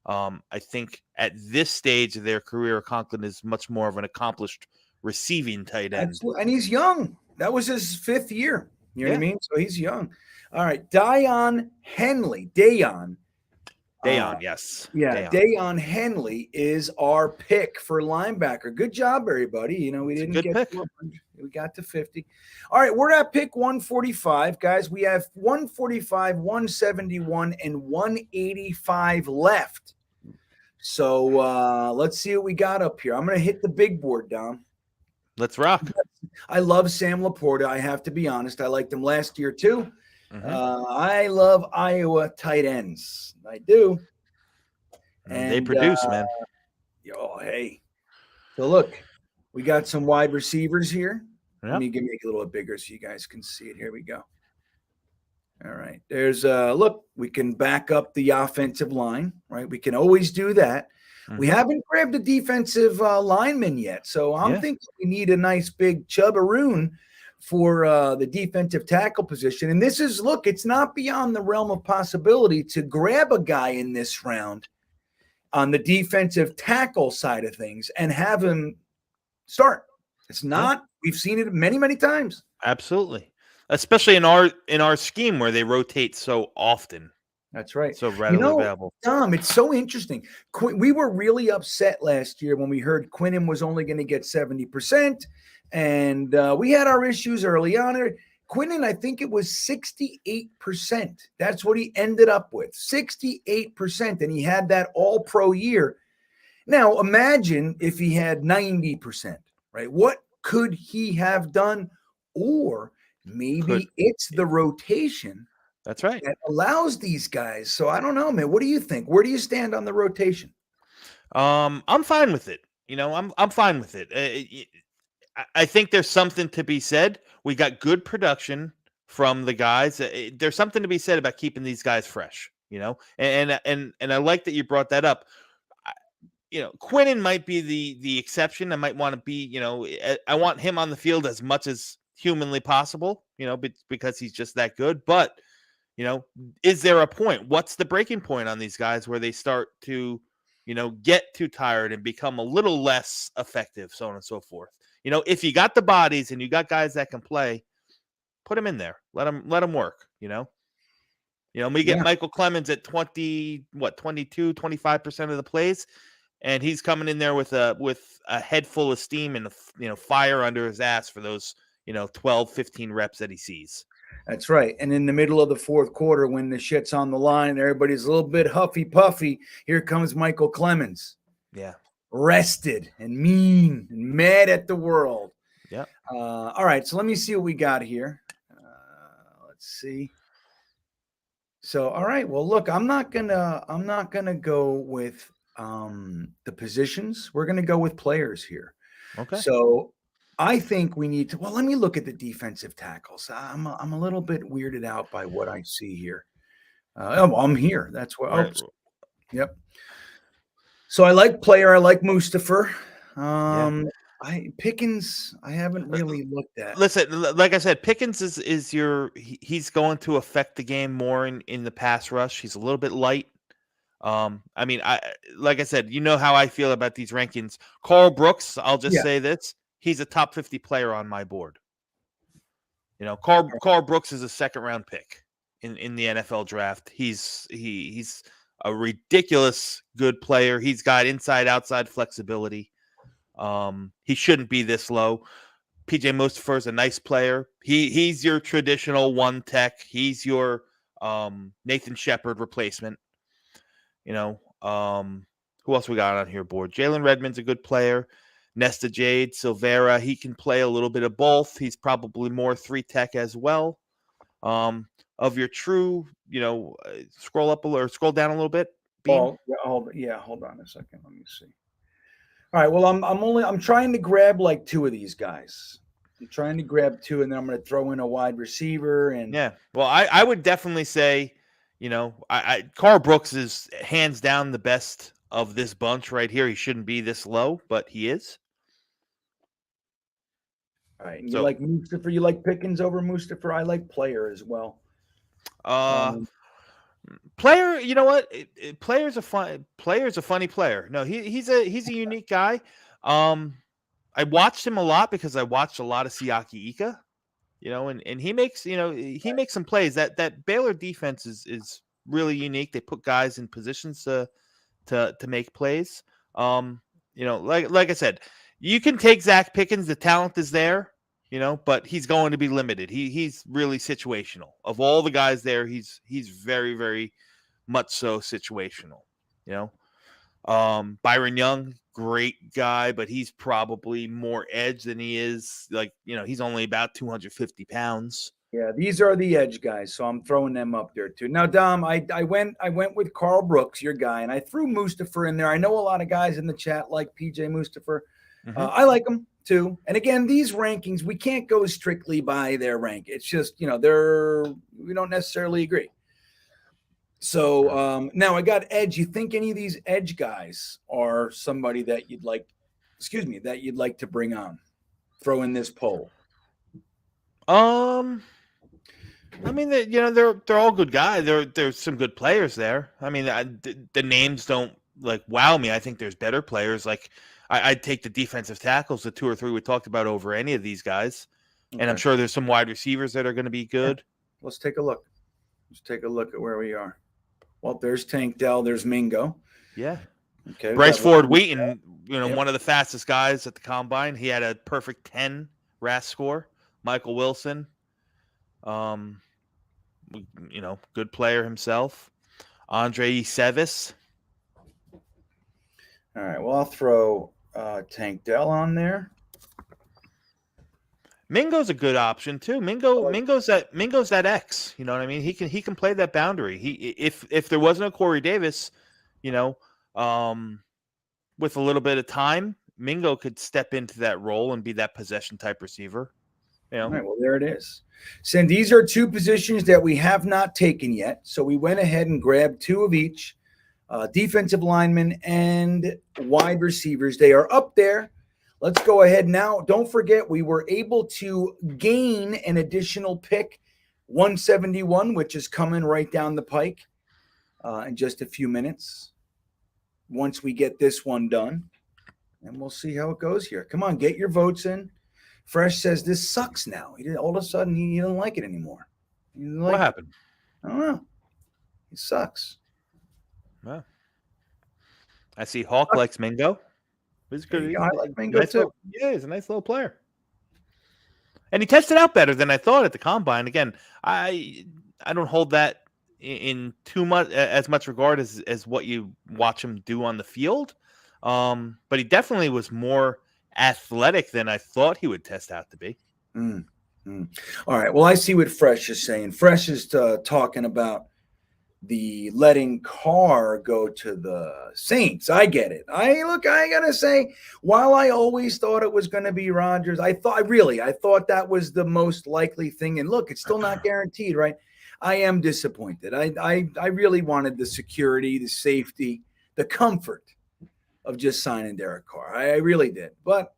I think at this stage of their career, Conklin is much more of an accomplished receiving tight end, and he's young. That was his 5th year. You know what I mean? So he's young. All right. Daiyan Henley. Daiyan, yes. Yeah, Daiyan Henley is our pick for linebacker. Good job, everybody. We didn't get to 100. We got to 50. All right, we're at pick 145, guys. We have 145, 171, and 185 left. So let's see what we got up here. I'm going to hit the big board down. Let's rock. I love Sam Laporta. I have to be honest. I liked him last year too. Mm-hmm. I love Iowa tight ends. I do. And they produce, man. Hey. So look, we got some wide receivers here. Yep. Let me make it a little bit bigger so you guys can see it. Here we go. All right. There's look, we can back up the offensive line, right? We can always do that. Mm-hmm. We haven't grabbed a defensive lineman yet. So I'm thinking we need a nice big chubbaroon for the defensive tackle position. And this is, look, it's not beyond the realm of possibility to grab a guy in this round on the defensive tackle side of things and have him start. It's not, we've seen it many, many times. Absolutely. Especially in our scheme where they rotate so often. That's right. So readily available. Tom, it's so interesting. We were really upset last year when we heard Quinnen was only going to get 70%. And we had our issues early on. Quinnen, I think it was 68%. That's what he ended up with, 68%. And he had that all-pro year. Now, imagine if he had 90%, right? What could he have done? Or maybe it's the rotation. That's right. That allows these guys. So I don't know, man. What do you think? Where do you stand on the rotation? I'm fine with it. I'm fine with it. I think there's something to be said. We got good production from the guys. There's something to be said about keeping these guys fresh, and I like that you brought that up. Quinnen might be the exception. I might want to be, I want him on the field as much as humanly possible, because he's just that good. But, is there a point? What's the breaking point on these guys where they start to, get too tired and become a little less effective, so on and so forth? If you got the bodies and you got guys that can play, put them in there. Let them work, we get Michael Clemens at 22, 25% of the plays. And he's coming in there with a head full of steam and fire under his ass for those 12, 15 reps that he sees. That's right. And in the middle of the fourth quarter, when the shit's on the line and everybody's a little bit huffy puffy, here comes Michael Clemens. Yeah, rested and mean and mad at the world. Yeah. All right. So let me see what we got here. Let's see. So all right. Well, look, I'm not gonna go with the positions. We're going to go with players here. Okay. So I think we need to, let me look at the defensive tackles. I'm a little bit weirded out by what I see here. I'm here. That's what. Right. Yep. So I like player. I like Mustafa. Pickens, I haven't really looked at. Listen, like I said, Pickens is he's going to affect the game more in the pass rush. He's a little bit light. Like I said, how I feel about these rankings. Carl Brooks, I'll just say this. He's a top 50 player on my board. Carl Brooks is a second-round pick in the NFL draft. He's a ridiculous good player. He's got inside-outside flexibility. He shouldn't be this low. PJ Mustafa is a nice player. He's your traditional one tech. He's your Nathan Shepard replacement. Who else we got on here board? Jalen Redmond's a good player. Nesta Jade, Silvera, he can play a little bit of both. He's probably more 3-tech as well. Of your true, scroll up or scroll down a little bit. Hold on a second. Let me see. All right. Well, I'm trying to grab like two of these guys. I'm trying to grab two, and then I'm going to throw in a wide receiver. And yeah. Well, I would definitely say, Carl Brooks is hands down the best of this bunch right here. He shouldn't be this low, but he is. All right. You like Mustafa? You like Pickens over Mustafa? I like player as well. Player, you know what? Player's a funny player. No, he's a unique guy. I watched him a lot because I watched a lot of Siaki Ika. And he makes some plays. That Baylor defense is really unique. They put guys in positions to make plays. Like I said, you can take Zach Pickens. The talent is there, but he's going to be limited. He's really situational. Of all the guys there, he's very, very much so situational. Byron Young, great guy, but he's probably more edge than he is. He's only about 250 pounds. Yeah, these are the edge guys, so I'm throwing them up there too. Now, Dom, I went with Carl Brooks, your guy, and I threw Mustafa in there. I know a lot of guys in the chat like PJ Mustafa. Mm-hmm. I like him too. And again, these rankings, we can't go strictly by their rank. It's just, we don't necessarily agree. So now I got edge. You think any of these edge guys are somebody that you'd like to bring on? Throw in this poll. They're all good guys. There's some good players there. The names don't wow me. I think there's better players. I'd take the defensive tackles, the 2 or 3 we talked about, over any of these guys. Okay. And I'm sure there's some wide receivers that are going to be good. Yeah. Let's take a look. Let's take a look at where we are. Well, there's Tank Dell. There's Mingo. Yeah. Okay. Bryce Ford Wheaton, one of the fastest guys at the combine. He had a perfect 10 RAS score. Michael Wilson, good player himself. Andre Sevis. All right. Well, I'll throw Tank Dell on there. Mingo's a good option too. Mingo's that X. You know what I mean? He can play that boundary. If there wasn't a Corey Davis, with a little bit of time, Mingo could step into that role and be that possession type receiver. All right, well, there it is. So these are 2 positions that we have not taken yet. So we went ahead and grabbed 2 of each. defensive linemen, and wide receivers. They are up there. Let's go ahead now. Don't forget, we were able to gain an additional pick, 171, which is coming right down the pike in just a few minutes. Once we get this one done, and we'll see how it goes here. Come on, get your votes in. Fresh says this sucks now. All of a sudden, he doesn't like it anymore. What happened? I don't know. It sucks. Well, I see Hawk likes Mingo. He's good. I like Mingo too. Yeah, he's a nice little player. And he tested out better than I thought at the combine. Again, I don't hold that in too much as much regard as what you watch him do on the field. But he definitely was more athletic than I thought he would test out to be. All right. Well, I see what Fresh is saying. Fresh is talking about the letting Carr go to the Saints. I get it. I gotta say, while I always thought it was going to be Rodgers, I thought that was the most likely thing. And look, it's still not guaranteed, right? I am disappointed. I really wanted the security, the safety, the comfort of just signing Derek Carr. I really did. But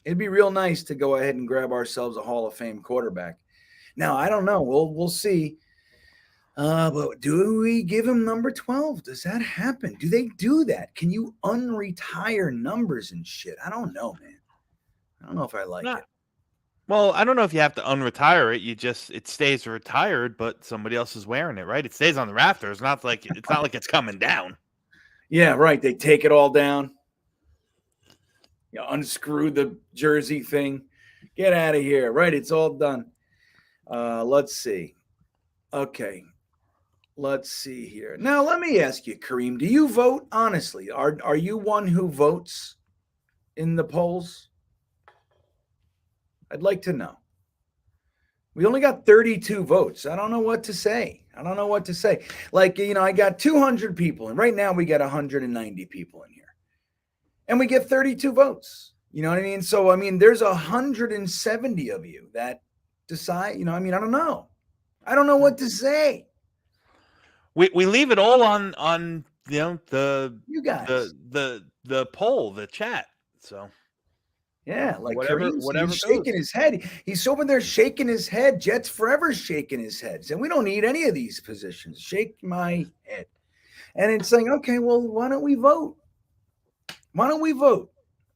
it'd be real nice to go ahead and grab ourselves a Hall of Fame quarterback. Now, I don't know. We'll see. But do we give him number 12? Does that happen? Do they do that? Can you unretire numbers and shit? I don't know, man. I don't know if I like it. Well, I don't know if you have to unretire it. It stays retired, but somebody else is wearing it, right? It stays on the rafters. It's not like it's coming down. Yeah, right. They take it all down. You unscrew the jersey thing. Get out of here. Right. It's all done. Let's see. Okay. Let's see here. Now, let me ask you, Kareem, do you vote honestly? Are you one who votes in the polls? I'd like to know. We only got 32 votes. I don't know what to say. Like, I got 200 people, and right now we got 190 people in here. And we get 32 votes. You know what I mean? So, there's 170 of you that decide, I don't know. I don't know what to say. We leave it all on the you guys the poll, the chat. So yeah, like whatever he's shaking his head. He's over there shaking his head. Jets forever shaking his head. And we don't need any of these positions. Shake my head. And it's saying, okay, well, why don't we vote?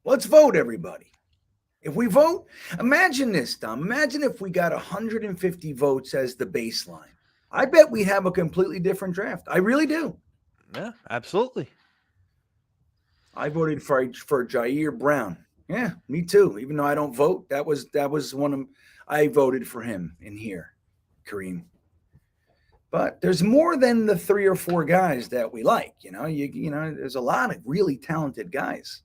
Let's vote, everybody. If we vote, imagine this, Dom. Imagine if we got 150 votes as the baseline. I bet we'd have a completely different draft. I really do. Yeah, absolutely. I voted for Jair Brown. Yeah, me too. Even though I don't vote, that was one of I voted for him in here, Kareem. But there's more than the 3 or 4 guys that we like. There's a lot of really talented guys.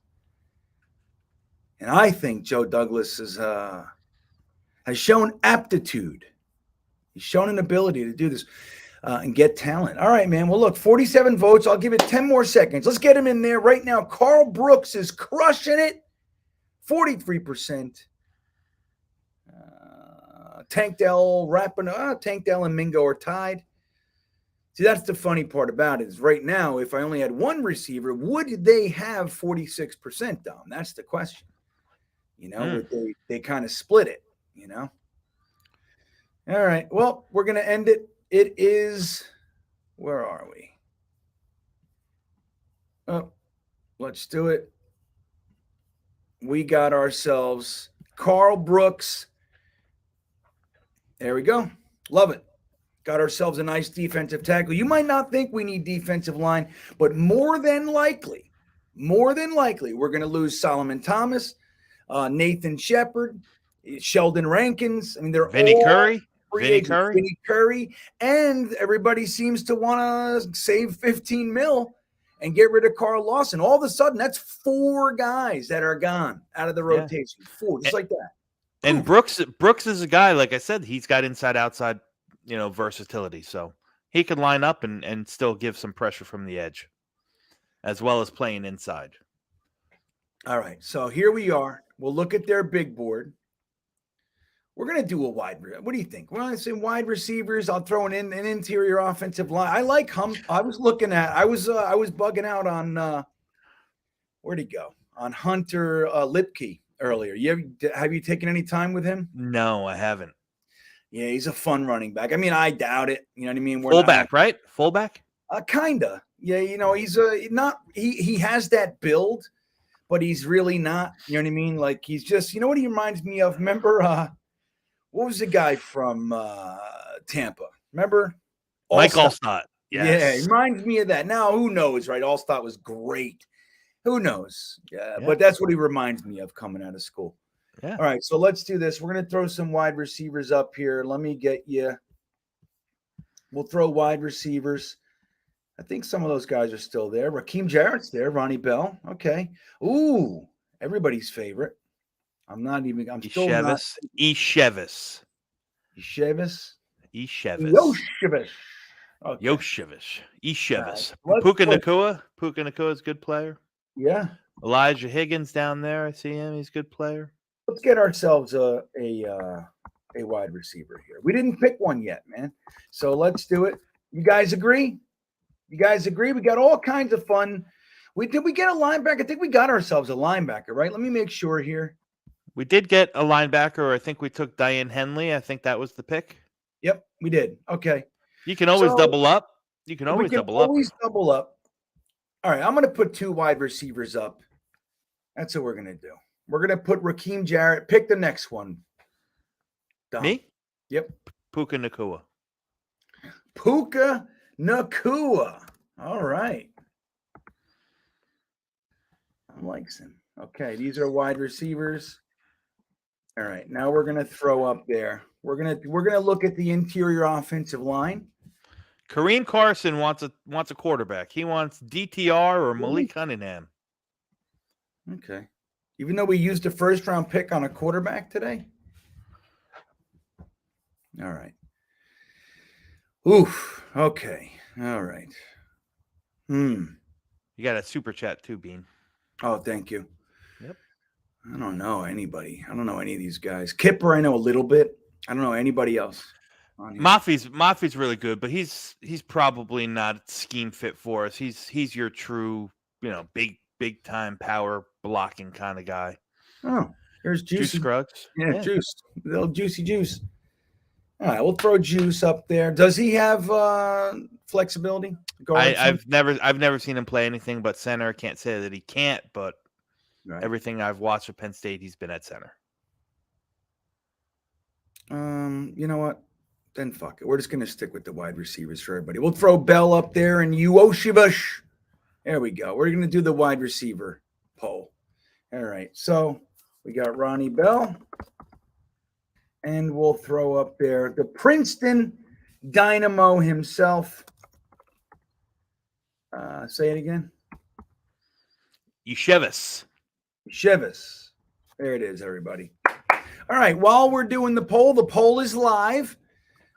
And I think Joe Douglas has shown aptitude. He's shown an ability to do this and get talent. All right, man. Well, look, 47 votes. I'll give it 10 more seconds. Let's get him in there right now. Carl Brooks is crushing it. 43%. Tank Dell and Mingo are tied. See, that's the funny part about it is right now, if I only had one receiver, would they have 46%, Dom? That's the question. They kind of split it, All right. Well, we're going to end it. It is, where are we? Oh, let's do it. We got ourselves Carl Brooks. There we go. Love it. Got ourselves a nice defensive tackle. You might not think we need defensive line, but more than likely, we're going to lose Solomon Thomas, Nathan Shepard, Sheldon Rankins. They're Vinny all Curry. Vinny Curry, and everybody seems to want to save 15 mil and get rid of Carl Lawson. All of a sudden, that's 4 guys that are gone out of the rotation. 4, just like that. And Brooks is a guy, like I said, he's got inside-outside, versatility. So he could line up and still give some pressure from the edge, as well as playing inside. All right, so here we are. We'll look at their big board. We're going to do a wide. What do you think? We're going to say wide receivers. I'll throw an interior offensive line. I like I was bugging out on where'd he go? On Hunter Lipke earlier. Have you taken any time with him? No, I haven't. Yeah, he's a fun running back. I mean, I doubt it. You know what I mean? Fullback, right? Fullback? Kinda. Yeah, he's not he has that build, but he's really not. You know what I mean? Like he's just, you know what he reminds me of? Remember what was the guy from Tampa? Remember? Mike Allstott. Yes. Yeah, he reminds me of that. Now, who knows, right? Allstott was great. Who knows? Yeah, but that's what he reminds me of coming out of school. Yeah. All right, so let's do this. We're going to throw some wide receivers up here. Let me get you. We'll throw wide receivers. I think some of those guys are still there. Rakeem Jarrett's there. Ronnie Bell. Okay. Ooh, everybody's favorite. I'm still not. Eshevis. Okay. Eshevis. Right. Puka Nacua. Puka Nacua is a good player. Yeah. Elijah Higgins down there. I see him. He's a good player. Let's get ourselves a wide receiver here. We didn't pick one yet, man. So let's do it. You guys agree? We got all kinds of fun. Did we get a linebacker? I think we got ourselves a linebacker, right? Let me make sure here. We did get a linebacker. I think we took Daiyan Henley. I think that was the pick. Yep, we did. Okay. You can always double up. Double up. All right, I'm going to put 2 wide receivers up. That's what we're going to do. We're going to put Rakeem Jarrett. Pick the next one. Done. Me? Yep. Puka Nacua. Puka Nacua. All right. I like him. Okay, these are wide receivers. All right, now we're going to throw up there. We're gonna look at the interior offensive line. Kareem Carson wants a quarterback. He wants DTR or Malik Cunningham. Okay. Even though we used a first-round pick on a quarterback today? All right. Oof. Okay. All right. You got a super chat too, Bean. Oh, thank you. Yep. I don't know anybody. I don't know any of these guys. Kipper, I know a little bit. I don't know anybody else. Mafi's really good, but he's probably not scheme fit for us. He's your true, big time power blocking kind of guy. Oh, there's Juice Scruggs. Yeah, Juice. Little Juicy Juice. All right, we'll throw Juice up there. Does he have flexibility? I've never seen him play anything but center. Can't say that he can't, but everything I've watched at Penn State, he's been at center. You know what? Then fuck it. We're just gonna stick with the wide receivers for everybody. We'll throw Bell up there and Oshibush. There we go. We're gonna do the wide receiver poll. All right. So we got Ronnie Bell, and we'll throw up there the Princeton Dynamo himself. Say it again. Eshevis. There it is, everybody. All right, while we're doing the poll is live.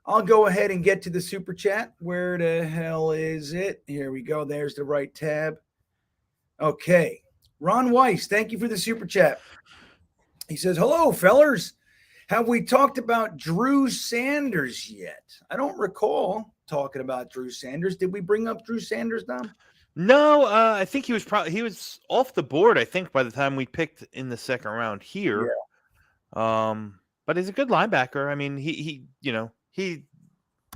I'll go ahead and get to the super chat. Where the hell is it? Here we go. There's the right tab. Okay. Ron Weiss, thank you for the super chat. He says, hello, fellers. Have we talked about Drew Sanders yet? I don't recall talking about Drew Sanders. Did we bring up Drew Sanders, Dom? No, I think he was off the board, I think, by the time we picked in the second round here. Yeah. But he's a good linebacker. I mean, he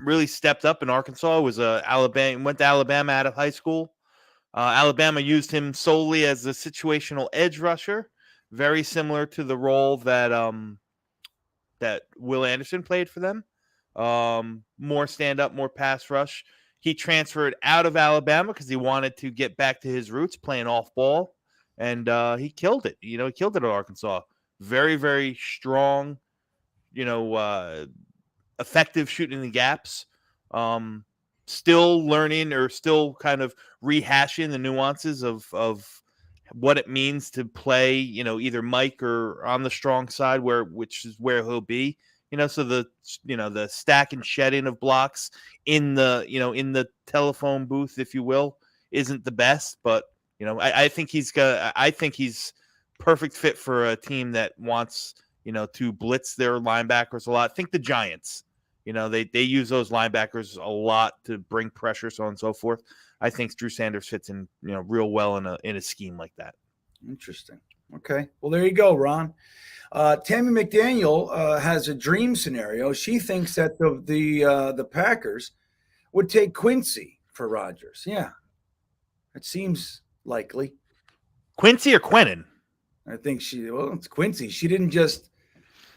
really stepped up in Arkansas. Was went to Alabama out of high school. Alabama used him solely as a situational edge rusher, very similar to the role that Will Anderson played for them. More stand up, more pass rush. He transferred out of Alabama because he wanted to get back to his roots, playing off ball, and he killed it. He killed it at Arkansas. Very, very strong, effective shooting the gaps. Still learning or still kind of rehashing the nuances of what it means to play, either Mike or on the strong side, which is where he'll be. So the stack and shedding of blocks in the telephone booth, if you will, isn't the best. But I think he's perfect fit for a team that wants to blitz their linebackers a lot. Think the Giants. They use those linebackers a lot to bring pressure, so on and so forth. I think Drew Sanders fits in, real well in a scheme like that. Interesting. Okay. Well, there you go, Ron. Tammy McDaniel has a dream scenario. She thinks that the Packers would take Quincy for Rodgers. Yeah, it seems likely. Quincy or Quinnen? I think it's Quincy. She didn't just.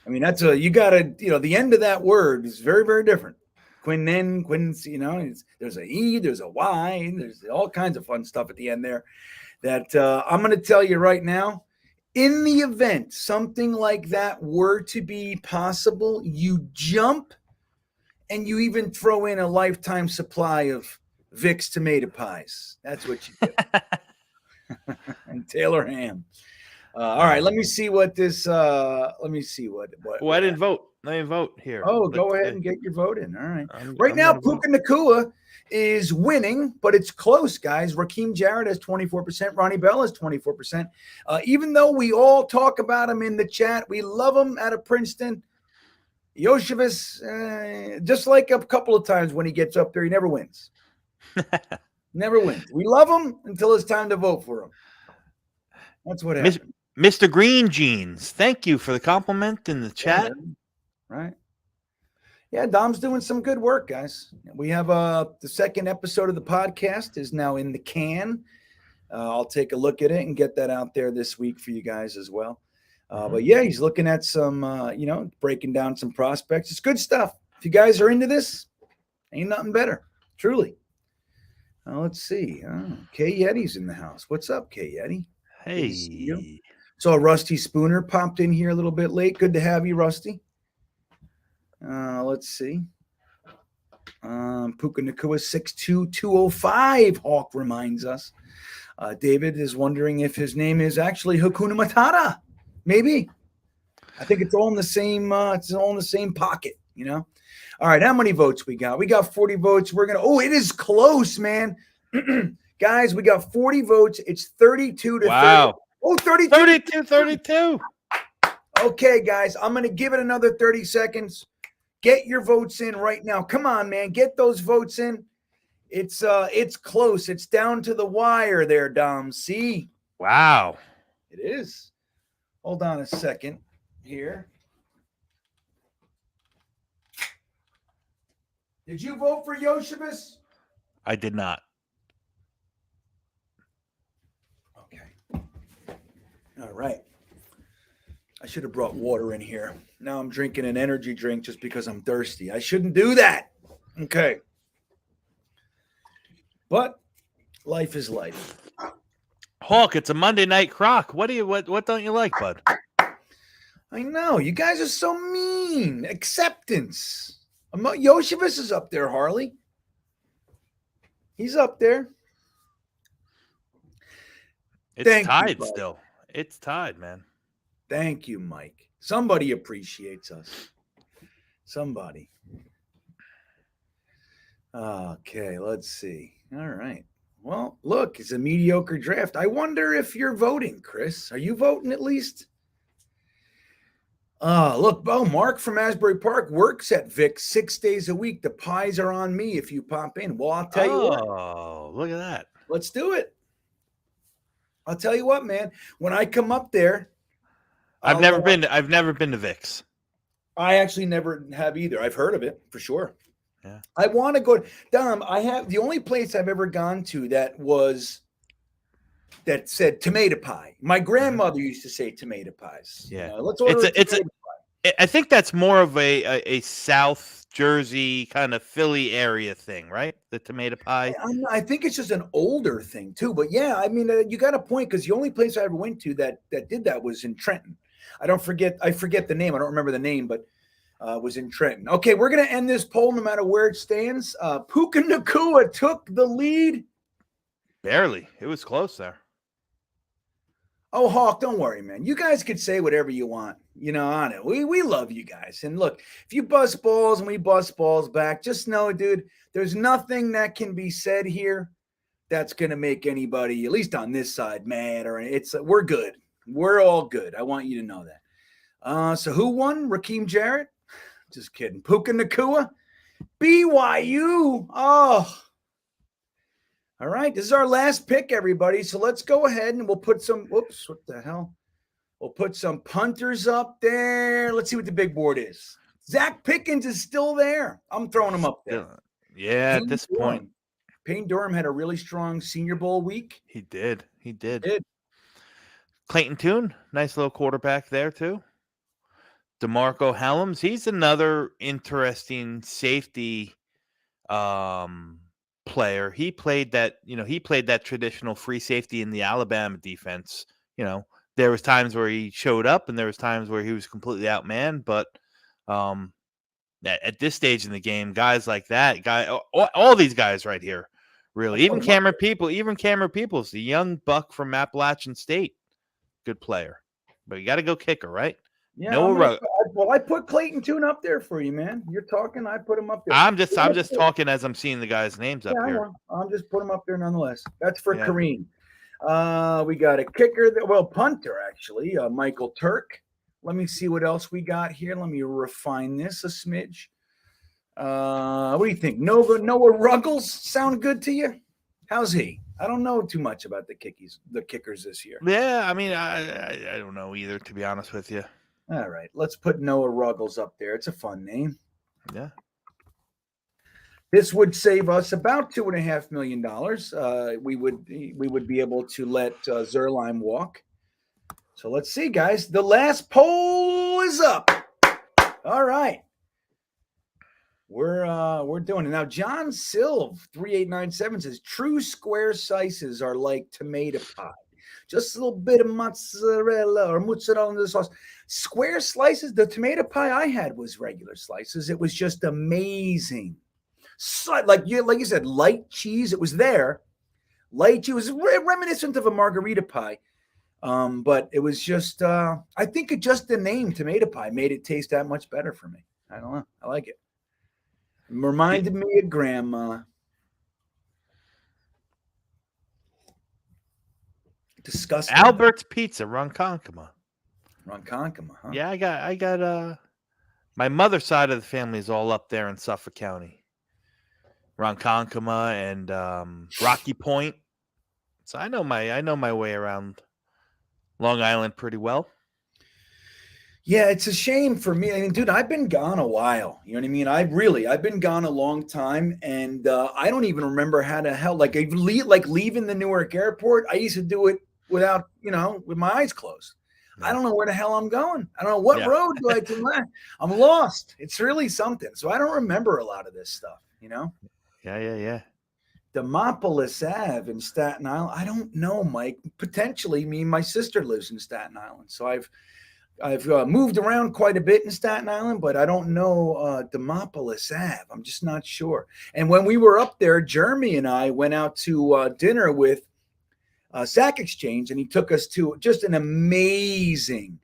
I mean, you got to, the end of that word is very, very different. Quinnen, Quincy, there's a E, there's a Y, there's all kinds of fun stuff at the end there that I'm going to tell you right now. In the event something like that were to be possible, you jump and you even throw in a lifetime supply of Vicks tomato pies. That's what you do. And Taylor ham. All right, let me see what this. Let me see what. Well, I didn't vote. I didn't vote here. Oh, go ahead and get your vote in. All right. Right now, Puka Nacua is winning, but it's close, guys. Rakeem Jarrett has 24%. Ronnie Bell has 24%. Even though we all talk about him in the chat, we love him out of Princeton. Yoshivas, just like a couple of times when he gets up there, he never wins. Never wins. We love him until it's time to vote for him. That's what happens. Mr. Green Jeans, thank you for the compliment in the chat. Right. Yeah, Dom's doing some good work, guys. We have the second episode of the podcast is now in the can. I'll take a look at it and get that out there this week for you guys as well. But yeah, he's looking at some, breaking down some prospects. It's good stuff. If you guys are into this, ain't nothing better. Truly. Let's see. K Yeti's in the house. What's up, K Yeti? Hey. So Rusty Spooner popped in here a little bit late. Good to have you, Rusty. Let's see. Puka Nacua 6'2", 205. Hawk reminds us. David is wondering if his name is actually Hakuna Matata. Maybe. I think it's all in the same. It's all in the same pocket. All right. How many votes we got? We got 40 votes. We're gonna. Oh, it is close, man. Guys, we got 40 votes. It's 32 to 30. Oh, 32. 32. Okay, guys, I'm going to give it another 30 seconds. Get your votes in right now. Come on, man. Get those votes in. It's close. It's down to the wire there, Dom. See? Wow. It is. Hold on a second here. Did you vote for Yoshibas? I did not. All right. I should have brought water in here. Now I'm drinking an energy drink just because I'm thirsty. I shouldn't do that. Okay. But life is life. Hawk, it's a Monday night crock. What don't you like, bud? I know. You guys are so mean. Acceptance. Yoshivas is up there, Harley. He's up there. It's tied still. It's tied, man. Thank you, Mike. Somebody appreciates us. Somebody. Okay, let's see. All right. Well, look, it's a mediocre draft. I wonder if you're voting, Chris. Are you voting at least? Look, Mark from Asbury Park works at Vic 6 days a week. The pies are on me if you pop in. Well, I'll tell you what. Oh, look at that. Let's do it. I'll tell you what, man. When I come up there, I've never been to Vic's. I actually never have either. I've heard of it for sure. Yeah. I want to go. Dom, I have the only place I've ever gone to that said tomato pie. My grandmother used to say tomato pies. Yeah. Let's order I think that's more of a South Jersey kind of Philly area thing, right? The tomato pie. I think it's just an older thing too. But yeah, I mean, you got a point because the only place I ever went to that did that was in Trenton. I forget the name. I don't remember the name, but was in Trenton. Okay, we're gonna end this poll no matter where it stands. Puka Nacua took the lead. Barely. It was close there. Oh, Hawk, don't worry, man. You guys could say whatever you want. On it. We love you guys. And look, if you bust balls and we bust balls back, just know, dude, there's nothing that can be said here that's going to make anybody, at least on this side, mad. We're good. We're all good. I want you to know that. So who won? Rakeem Jarrett? Just kidding. Puka Nacua? BYU. Oh. All right. This is our last pick, everybody. So let's go ahead and we'll put some, whoops, what the hell? We'll put some punters up there. Let's see what the big board is. Zach Pickens is still there. I'm throwing him up there. Yeah, at this point. Payne Durham had a really strong Senior Bowl week. He did. Clayton Tune, nice little quarterback there too. DeMarco Helms, he's another interesting safety player. He played that traditional free safety in the Alabama defense. There was times where he showed up and there was times where he was completely outmanned, but at this stage in the game, guys like that, all these guys right here, really, even Cameron Peoples, the young buck from Appalachian State, good player. But you got to go kicker, right? Yeah. I put Clayton Tune up there for you, man. You're talking. I put him up there. I'm just talking as I'm seeing the guys' names up here. I'm just putting him up there nonetheless. That's for Kareem. We got a kicker punter actually, Michael Turk. Let me see what else we got here. Let me refine this a smidge. What do you think? Noah Ruggles sound good to you? How's he? I don't know too much about the kickers this year. Yeah, I mean, I don't know either, to be honest with you. All right, let's put Noah Ruggles up there. It's a fun name. Yeah. This would save us about $2.5 million. We would be able to let Zerline walk. So let's see, guys. The last poll is up. All right. We're doing it. Now, John Silv, 3897 says, true square slices are like tomato pie. Just a little bit of mozzarella in the sauce. Square slices, the tomato pie I had was regular slices. It was just amazing. So, like you said, light cheese. It was there. Light cheese was reminiscent of a margarita pie. But it was just, I think the name tomato pie made it taste that much better for me. I don't know. I like it. It reminded me of Grandma. Disgusting. Albert's Pizza, Ronkonkoma. Ronkonkoma, huh? Yeah, I got my mother's side of the family is all up there in Suffolk County. Ronkonkoma and Rocky Point. So I know my way around Long Island pretty well. Yeah, it's a shame for me. I mean, dude, I've been gone a while. You know what I mean? I've been gone a long time, and I don't even remember how the hell, like leaving the Newark airport. I used to do it without, with my eyes closed. I don't know where the hell I'm going. I don't know what road do I do left. I'm lost. It's really something. So I don't remember a lot of this stuff, Yeah. Demopolis Ave in Staten Island. I don't know, Mike. Potentially, my sister lives in Staten Island. So I've moved around quite a bit in Staten Island, but I don't know Demopolis Ave. I'm just not sure. And when we were up there, Jeremy and I went out to dinner with Sack Exchange, and he took us to just an amazing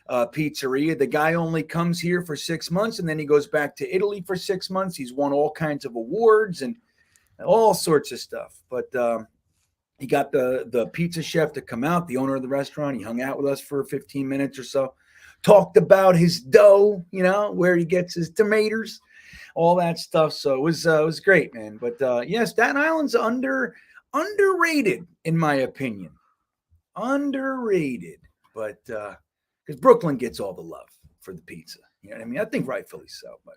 pizzeria. The guy only comes here for 6 months, and then he goes back to Italy for 6 months. He's won all kinds of awards and all sorts of stuff. But he got the pizza chef to come out, the owner of the restaurant. He hung out with us for 15 minutes or so, talked about his dough, where he gets his tomatoes, all that stuff. So it was great, man. But Staten Island's underrated, in my opinion. Underrated. But because Brooklyn gets all the love for the pizza. You know what I mean? I think rightfully so. But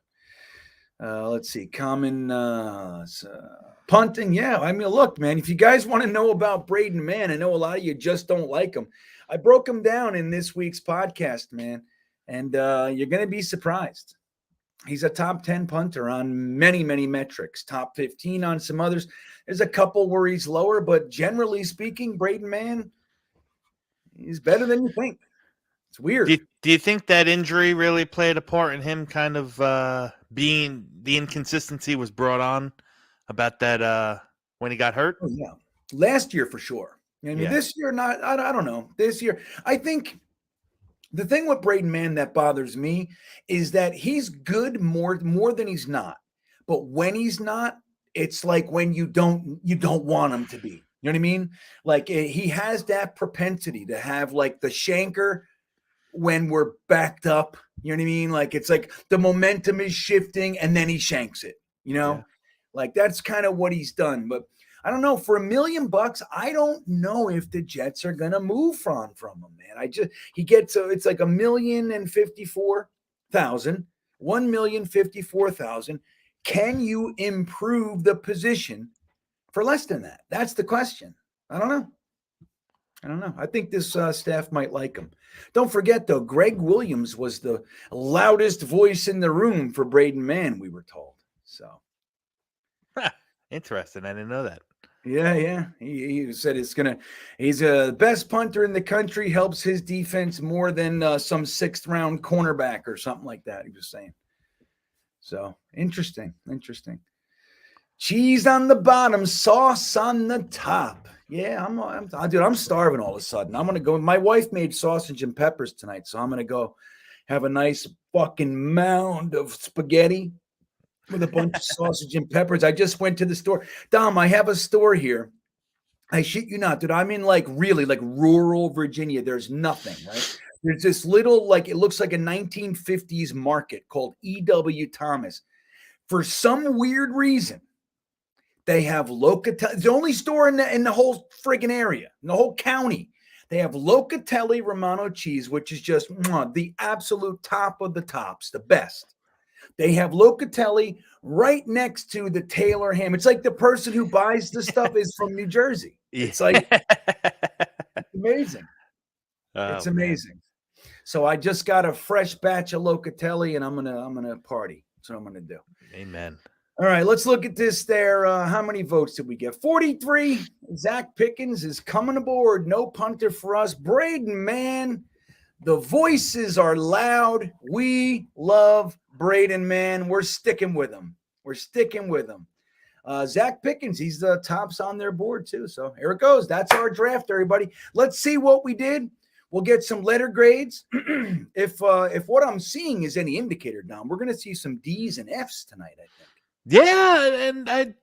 let's see. Common punting. Yeah. I mean, look, man, if you guys want to know about Braden Mann, I know a lot of you just don't like him. I broke him down in this week's podcast, man. And you're going to be surprised. He's a top 10 punter on many, many metrics, top 15 on some others. There's a couple where he's lower, but generally speaking, Braden Mann, he's better than you think. It's weird. Do you think that injury really played a part in him kind of being the inconsistency was brought on about that when he got hurt? Oh, yeah. Last year for sure. I mean, This year, not. I don't know. This year, I think the thing with Braden Mann that bothers me is that he's good more than he's not. But when he's not, it's like when you don't want him to be. You know what I mean? Like he has that propensity to have like the Shanker when we're backed up. You know what I mean? Like it's like the momentum is shifting and then he shanks it, Like that's kind of what he's done. But I don't know, for $1 million, I don't know if the Jets are gonna move from him, man. He gets it's like $1,054,000, $1,054,000. Can you improve the position for less than that? That's the question. I don't know. I think this staff might like him. Don't forget, though, Greg Williams was the loudest voice in the room for Braden Mann, we were told. So interesting. I didn't know that. Yeah. He said he's the best punter in the country, helps his defense more than some 6th round cornerback or something like that. He was saying. So interesting. Cheese on the bottom, sauce on the top. Yeah, I'm starving all of a sudden. I'm gonna go. My wife made sausage and peppers tonight, so I'm gonna go have a nice fucking mound of spaghetti with a bunch of sausage and peppers. I just went to the store. Dom, I have a store here. I shit you not, dude. I'm in really rural Virginia. There's nothing, right? There's this little, it looks like a 1950s market called E.W. Thomas. For some weird reason, they have Locatelli. It's the only store in the whole friggin' area, in the whole county. They have Locatelli Romano cheese, which is just the absolute top of the tops, the best. They have Locatelli right next to the Taylor ham. It's like the person who buys the stuff is from New Jersey. It's like it's amazing. It's amazing. So I just got a fresh batch of Locatelli, and I'm gonna party. That's what I'm gonna do. Amen. All right, let's look at this there. How many votes did we get? 43. Zach Pickens is coming aboard. No punter for us. Braden Mann. The voices are loud. We love Braden Mann. We're sticking with him. Zach Pickens, he's the tops on their board too. So here it goes. That's our draft, everybody. Let's see what we did. We'll get some letter grades. If what I'm seeing is any indicator, Dom, we're going to see some D's and F's tonight, I think. Yeah, and I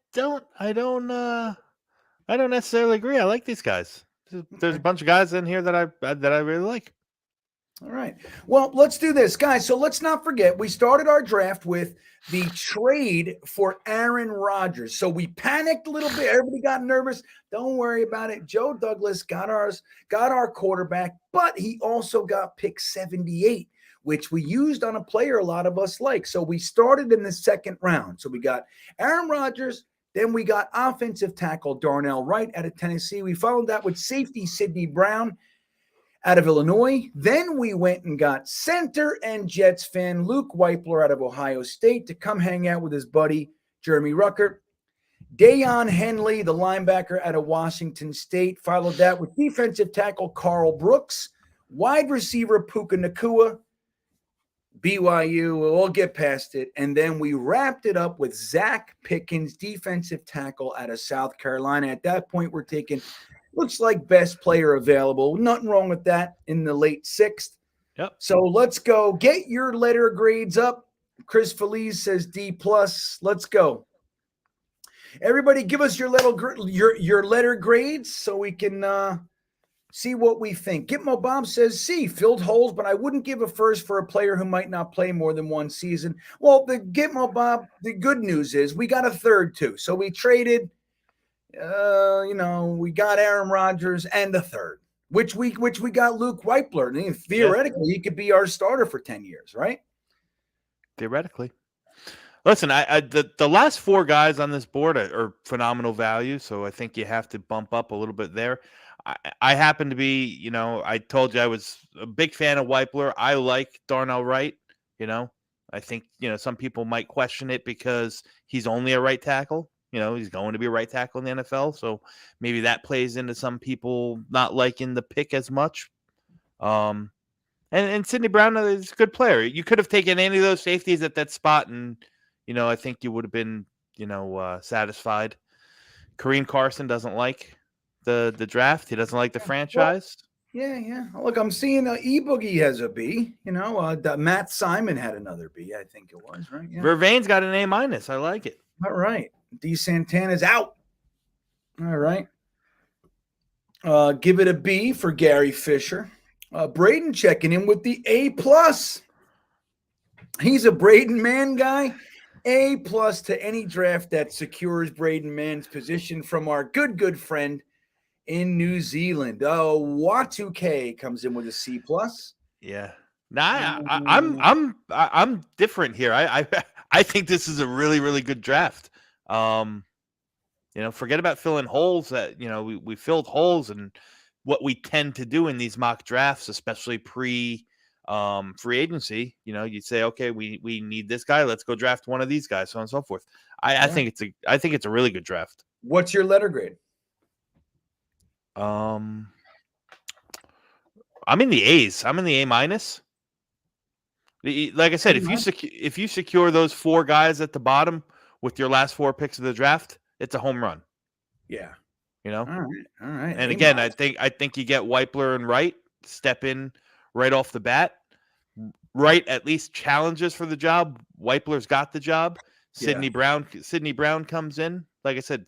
don't necessarily agree. I like these guys. There's a bunch of guys in here that I really like. All right. Well, let's do this, guys. So let's not forget, we started our draft with the trade for Aaron Rodgers. So we panicked a little bit. Everybody got nervous. Don't worry about it. Joe Douglas got our quarterback, but he also got pick 78, which we used on a player a lot of us like. So we started in the 2nd round. So we got Aaron Rodgers. Then we got offensive tackle Darnell Wright out of Tennessee. We followed that with safety Sidney Brown out of Illinois. Then we went and got center and Jets fan Luke Wypler out of Ohio State to come hang out with his buddy Jeremy Ruckert. Daiyan Henley, the linebacker out of Washington State, followed that with defensive tackle Carl Brooks, wide receiver Puka Nacua, BYU. We'll get past it. And then we wrapped it up with Zach Pickens, defensive tackle out of South Carolina. At that point, we're taking looks like best player available. Nothing wrong with that in the late 6th. Yep. So let's go. Get your letter grades up. Chris Feliz says D+. Let's go. Everybody give us your letter grades so we can see what we think. Gitmo Bob says C, filled holes, but I wouldn't give a first for a player who might not play more than one season. Well, the Gitmo Bob, the good news is we got a third too. So we traded we got Aaron Rodgers and a third, which we got Luke Wypler. And theoretically, he could be our starter for 10 years, right? Theoretically. Listen, the last 4 guys on this board are phenomenal value, so I think you have to bump up a little bit there. I happen to be, I told you I was a big fan of Wypler. I like Darnell Wright. I think, some people might question it because he's only a right tackle. He's going to be a right tackle in the NFL, so maybe that plays into some people not liking the pick as much. And Sidney Brown is a good player. You could have taken any of those safeties at that spot, and I think you would have been satisfied. Kareem Carson doesn't like the draft. He doesn't like the franchise. Yeah. Look, I'm seeing E-Boogie has a B. Matt Simon had another B, I think it was, right? Yeah. Vervain's got an A-. I like it. All right. D. Santana's out. All right. Give it a B for Gary Fisher. Braden checking in with the A+. He's a Braden Mann guy. A+ to any draft that secures Braden Mann's position from our good friend in New Zealand. Watu comes in with a C+. Yeah. Nah, I'm different here. I think this is a really, really good draft. Forget about filling holes that, we filled holes, and what we tend to do in these mock drafts, especially pre free agency, you'd say, okay, we need this guy. Let's go draft one of these guys, so on and so forth. I think it's a really good draft. What's your letter grade? I'm in the A's. I'm in the A-. Like I said, if you secure those 4 guys at the bottom with your last 4 picks of the draft, it's a home run. Yeah. All right. And again, I think you get Wypler and Wright step in right off the bat. Wright at least challenges for the job. Wypler's got the job. Sidney Brown comes in. Like I said,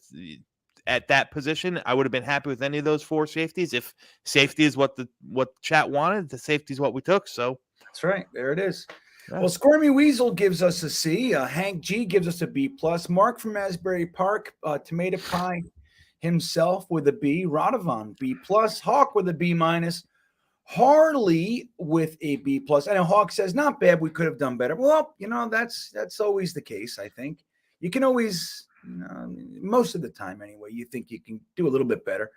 at that position, I would have been happy with any of those 4 safeties. If safety is what chat wanted, the safety is what we took. So that's right. There it is. Yeah. Well, Squirmy Weasel gives us a C. Hank G gives us a B+. Mark from Asbury Park, Tomato Pie himself with a B. Radovan, B+. Hawk with a B-. Harley with a B+. I know Hawk says, not bad. We could have done better. Well, that's always the case, I think. You can always, most of the time anyway, you think you can do a little bit better.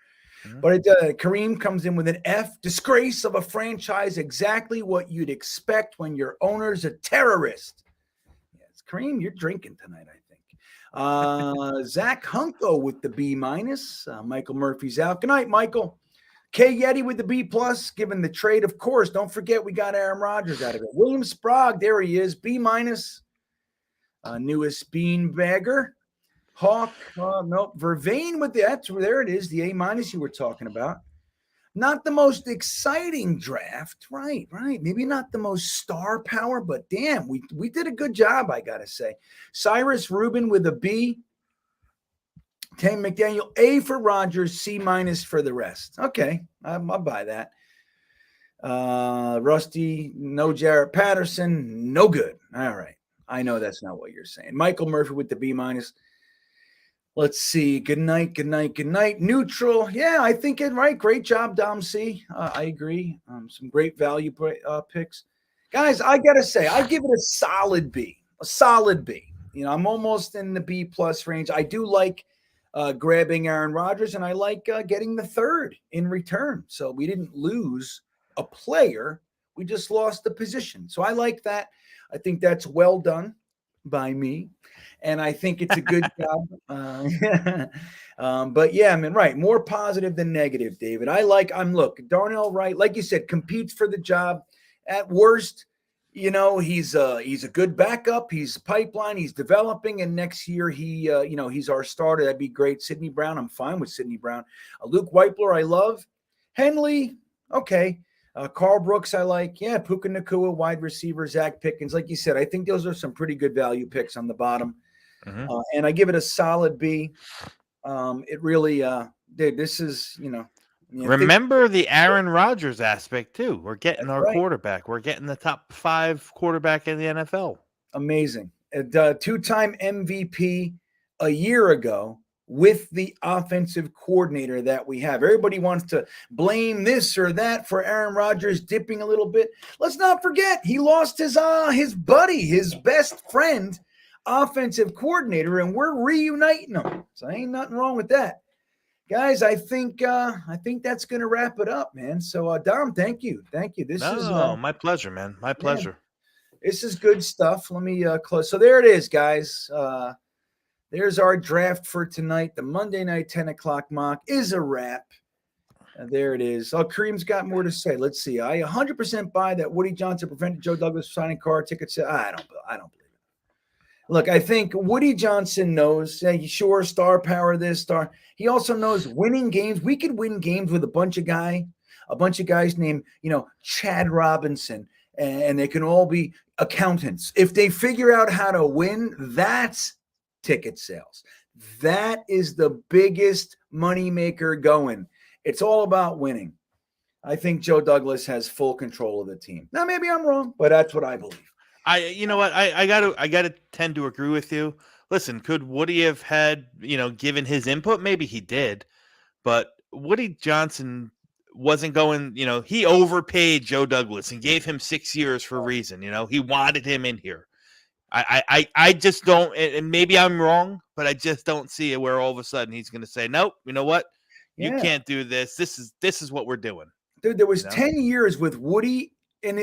Mm-hmm. But Kareem comes in with an F. Disgrace of a franchise, exactly what you'd expect when your owner's a terrorist. Yes, Kareem, you're drinking tonight, I think. Zach Hunko with the B-. Michael Murphy's out. Good night, Michael. K Yeti with the B+, given the trade. Of course, don't forget we got Aaron Rodgers out of it. William Sprague, there he is, B-. Newest beanbagger. Hawk, nope. Vervain with there it is, the A- you were talking about. Not the most exciting draft, right? Maybe not the most star power, but damn, we did a good job, I gotta say. Cyrus Rubin with a B. Tam McDaniel, A for Rodgers, C- for the rest. Okay, I'll buy that. Rusty, no Jarrett Patterson, no good. All right, I know that's not what you're saying. Michael Murphy with the B-. Let's see. Good night. Neutral. Yeah, I think it right. Great job, Dom C. I agree. Some great value picks. Guys, I got to say, I give it a solid B. I'm almost in the B+ range. I do like grabbing Aaron Rodgers, and I like getting the 3rd in return. So we didn't lose a player. We just lost the position. So I like that. I think that's well done by me. And I think it's a good job. But yeah, right. More positive than negative, David. Look, Darnell Wright, like you said, competes for the job. At worst, he's a good backup. He's pipeline. He's developing. And next year, he's our starter. That'd be great. Sidney Brown, I'm fine with Sidney Brown. Luke Wypler, I love. Henley, okay. Carl Brooks, I like. Yeah, Puka Nacua, wide receiver, Zach Pickens. Like you said, I think those are some pretty good value picks on the bottom. Mm-hmm. And I give it a solid B. It really, this is, remember the Aaron Rodgers aspect too. We're getting our quarterback. We're getting the top 5 quarterback in the NFL. Amazing. 2-time MVP a year ago with the offensive coordinator that we have. Everybody wants to blame this or that for Aaron Rodgers dipping a little bit. Let's not forget he lost his buddy, his best friend, offensive coordinator, and we're reuniting them. So ain't nothing wrong with that. Guys, I think that's going to wrap it up, man. So Dom, thank you. This is my pleasure, man. My pleasure. This is good stuff. Let me close. So there it is, guys. There's our draft for tonight. The Monday night 10 o'clock mock is a wrap. There it is. Kareem's got more to say. Let's see. I 100% buy that Woody Johnson prevented Joe Douglas from signing Carr tickets. I don't believe it. Look, I think Woody Johnson knows, sure, star power, this star. He also knows winning games. We could win games with a bunch of guys named, Chad Robinson, and they can all be accountants. If they figure out how to win, that's ticket sales. That is the biggest moneymaker going. It's all about winning. I think Joe Douglas has full control of the team. Now, maybe I'm wrong, but that's what I believe. You know what? I gotta tend to agree with you. Listen, could Woody have had, given his input? Maybe he did, but Woody Johnson wasn't going, he overpaid Joe Douglas and gave him 6 years for a reason. He wanted him in here. I just don't, and maybe I'm wrong, but I just don't see it where all of a sudden he's going to say, nope, you know what? You can't do this. This is what we're doing. Dude, there was 10 years with Woody and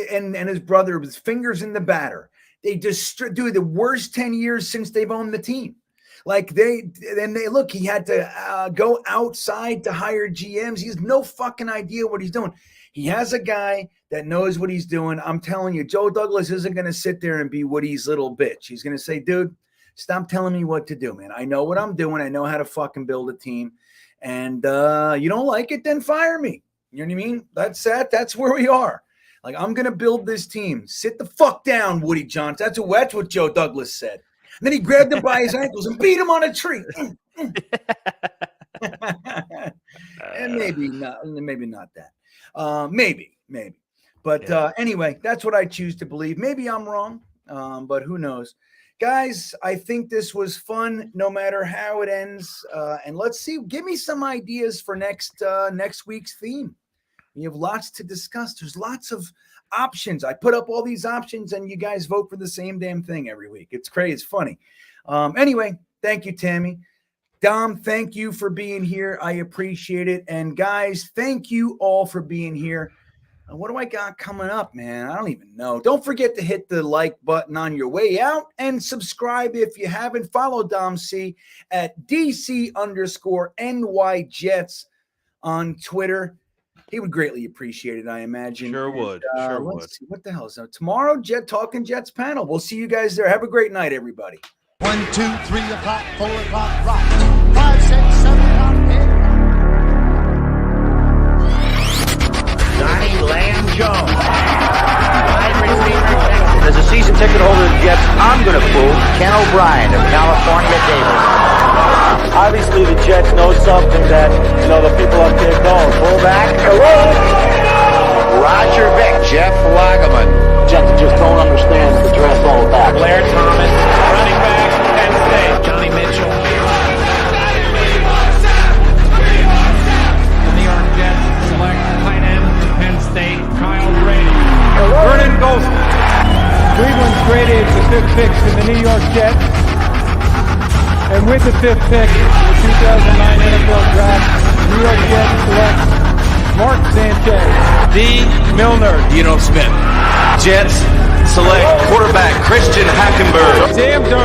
his brother with his fingers in the batter. They just do the worst 10 years since they've owned the team. Like he had to go outside to hire GMs. He has no fucking idea what he's doing. He has a guy that knows what he's doing. I'm telling you, Joe Douglas isn't going to sit there and be Woody's little bitch. He's going to say, dude, stop telling me what to do, man. I know what I'm doing. I know how to fucking build a team. And you don't like it, then fire me. You know what I mean? That's where we are. Like, I'm going to build this team. Sit the fuck down, Woody Johnson. That's what Joe Douglas said. And then he grabbed him by his ankles and beat him on a tree. And maybe not that. Maybe. But anyway, that's what I choose to believe. Maybe I'm wrong, but who knows? Guys, I think this was fun no matter how it ends. And let's see. Give me some ideas for next week's theme. We have lots to discuss. There's lots of options. I put up all these options and you guys vote for the same damn thing every week. It's crazy. It's funny. Anyway, thank you, Tammy. Dom, thank you for being here. I appreciate it. And guys, thank you all for being here. What do I got coming up, man? I don't even know. Don't forget to hit the like button on your way out and subscribe if you haven't. Follow Dom C at DC_NY Jets on Twitter. He would greatly appreciate it, I imagine. Sure would. Let's see. What the hell is that? Tomorrow, Talking Jets panel. We'll see you guys there. Have a great night, everybody. 1, 2, 3 o'clock, 4 o'clock, right. 5, 6, 7 o'clock, 8. Donnie Lamb Jones. Wide receiver. As a season ticket holder of the Jets, I'm going to fool Ken O'Brien of California Davis. Obviously, the Jets know something that, the people up there don't. Fullback. Roger Vick. Jeff Lageman. Jets just don't understand the dress all back. Blair Thomas, running back, Penn State. Johnny Mitchell. The New York Jets select tight end from Penn State, Kyle Brady. Vernon Ghost. Cleveland's graded the 5th pick to the New York Jets. And with the 5th pick in the 2009 NFL Draft, New York Jets select Mark Sanchez. D. Milner, Smith. Jets select quarterback Christian Hackenberg. Sam Darnell.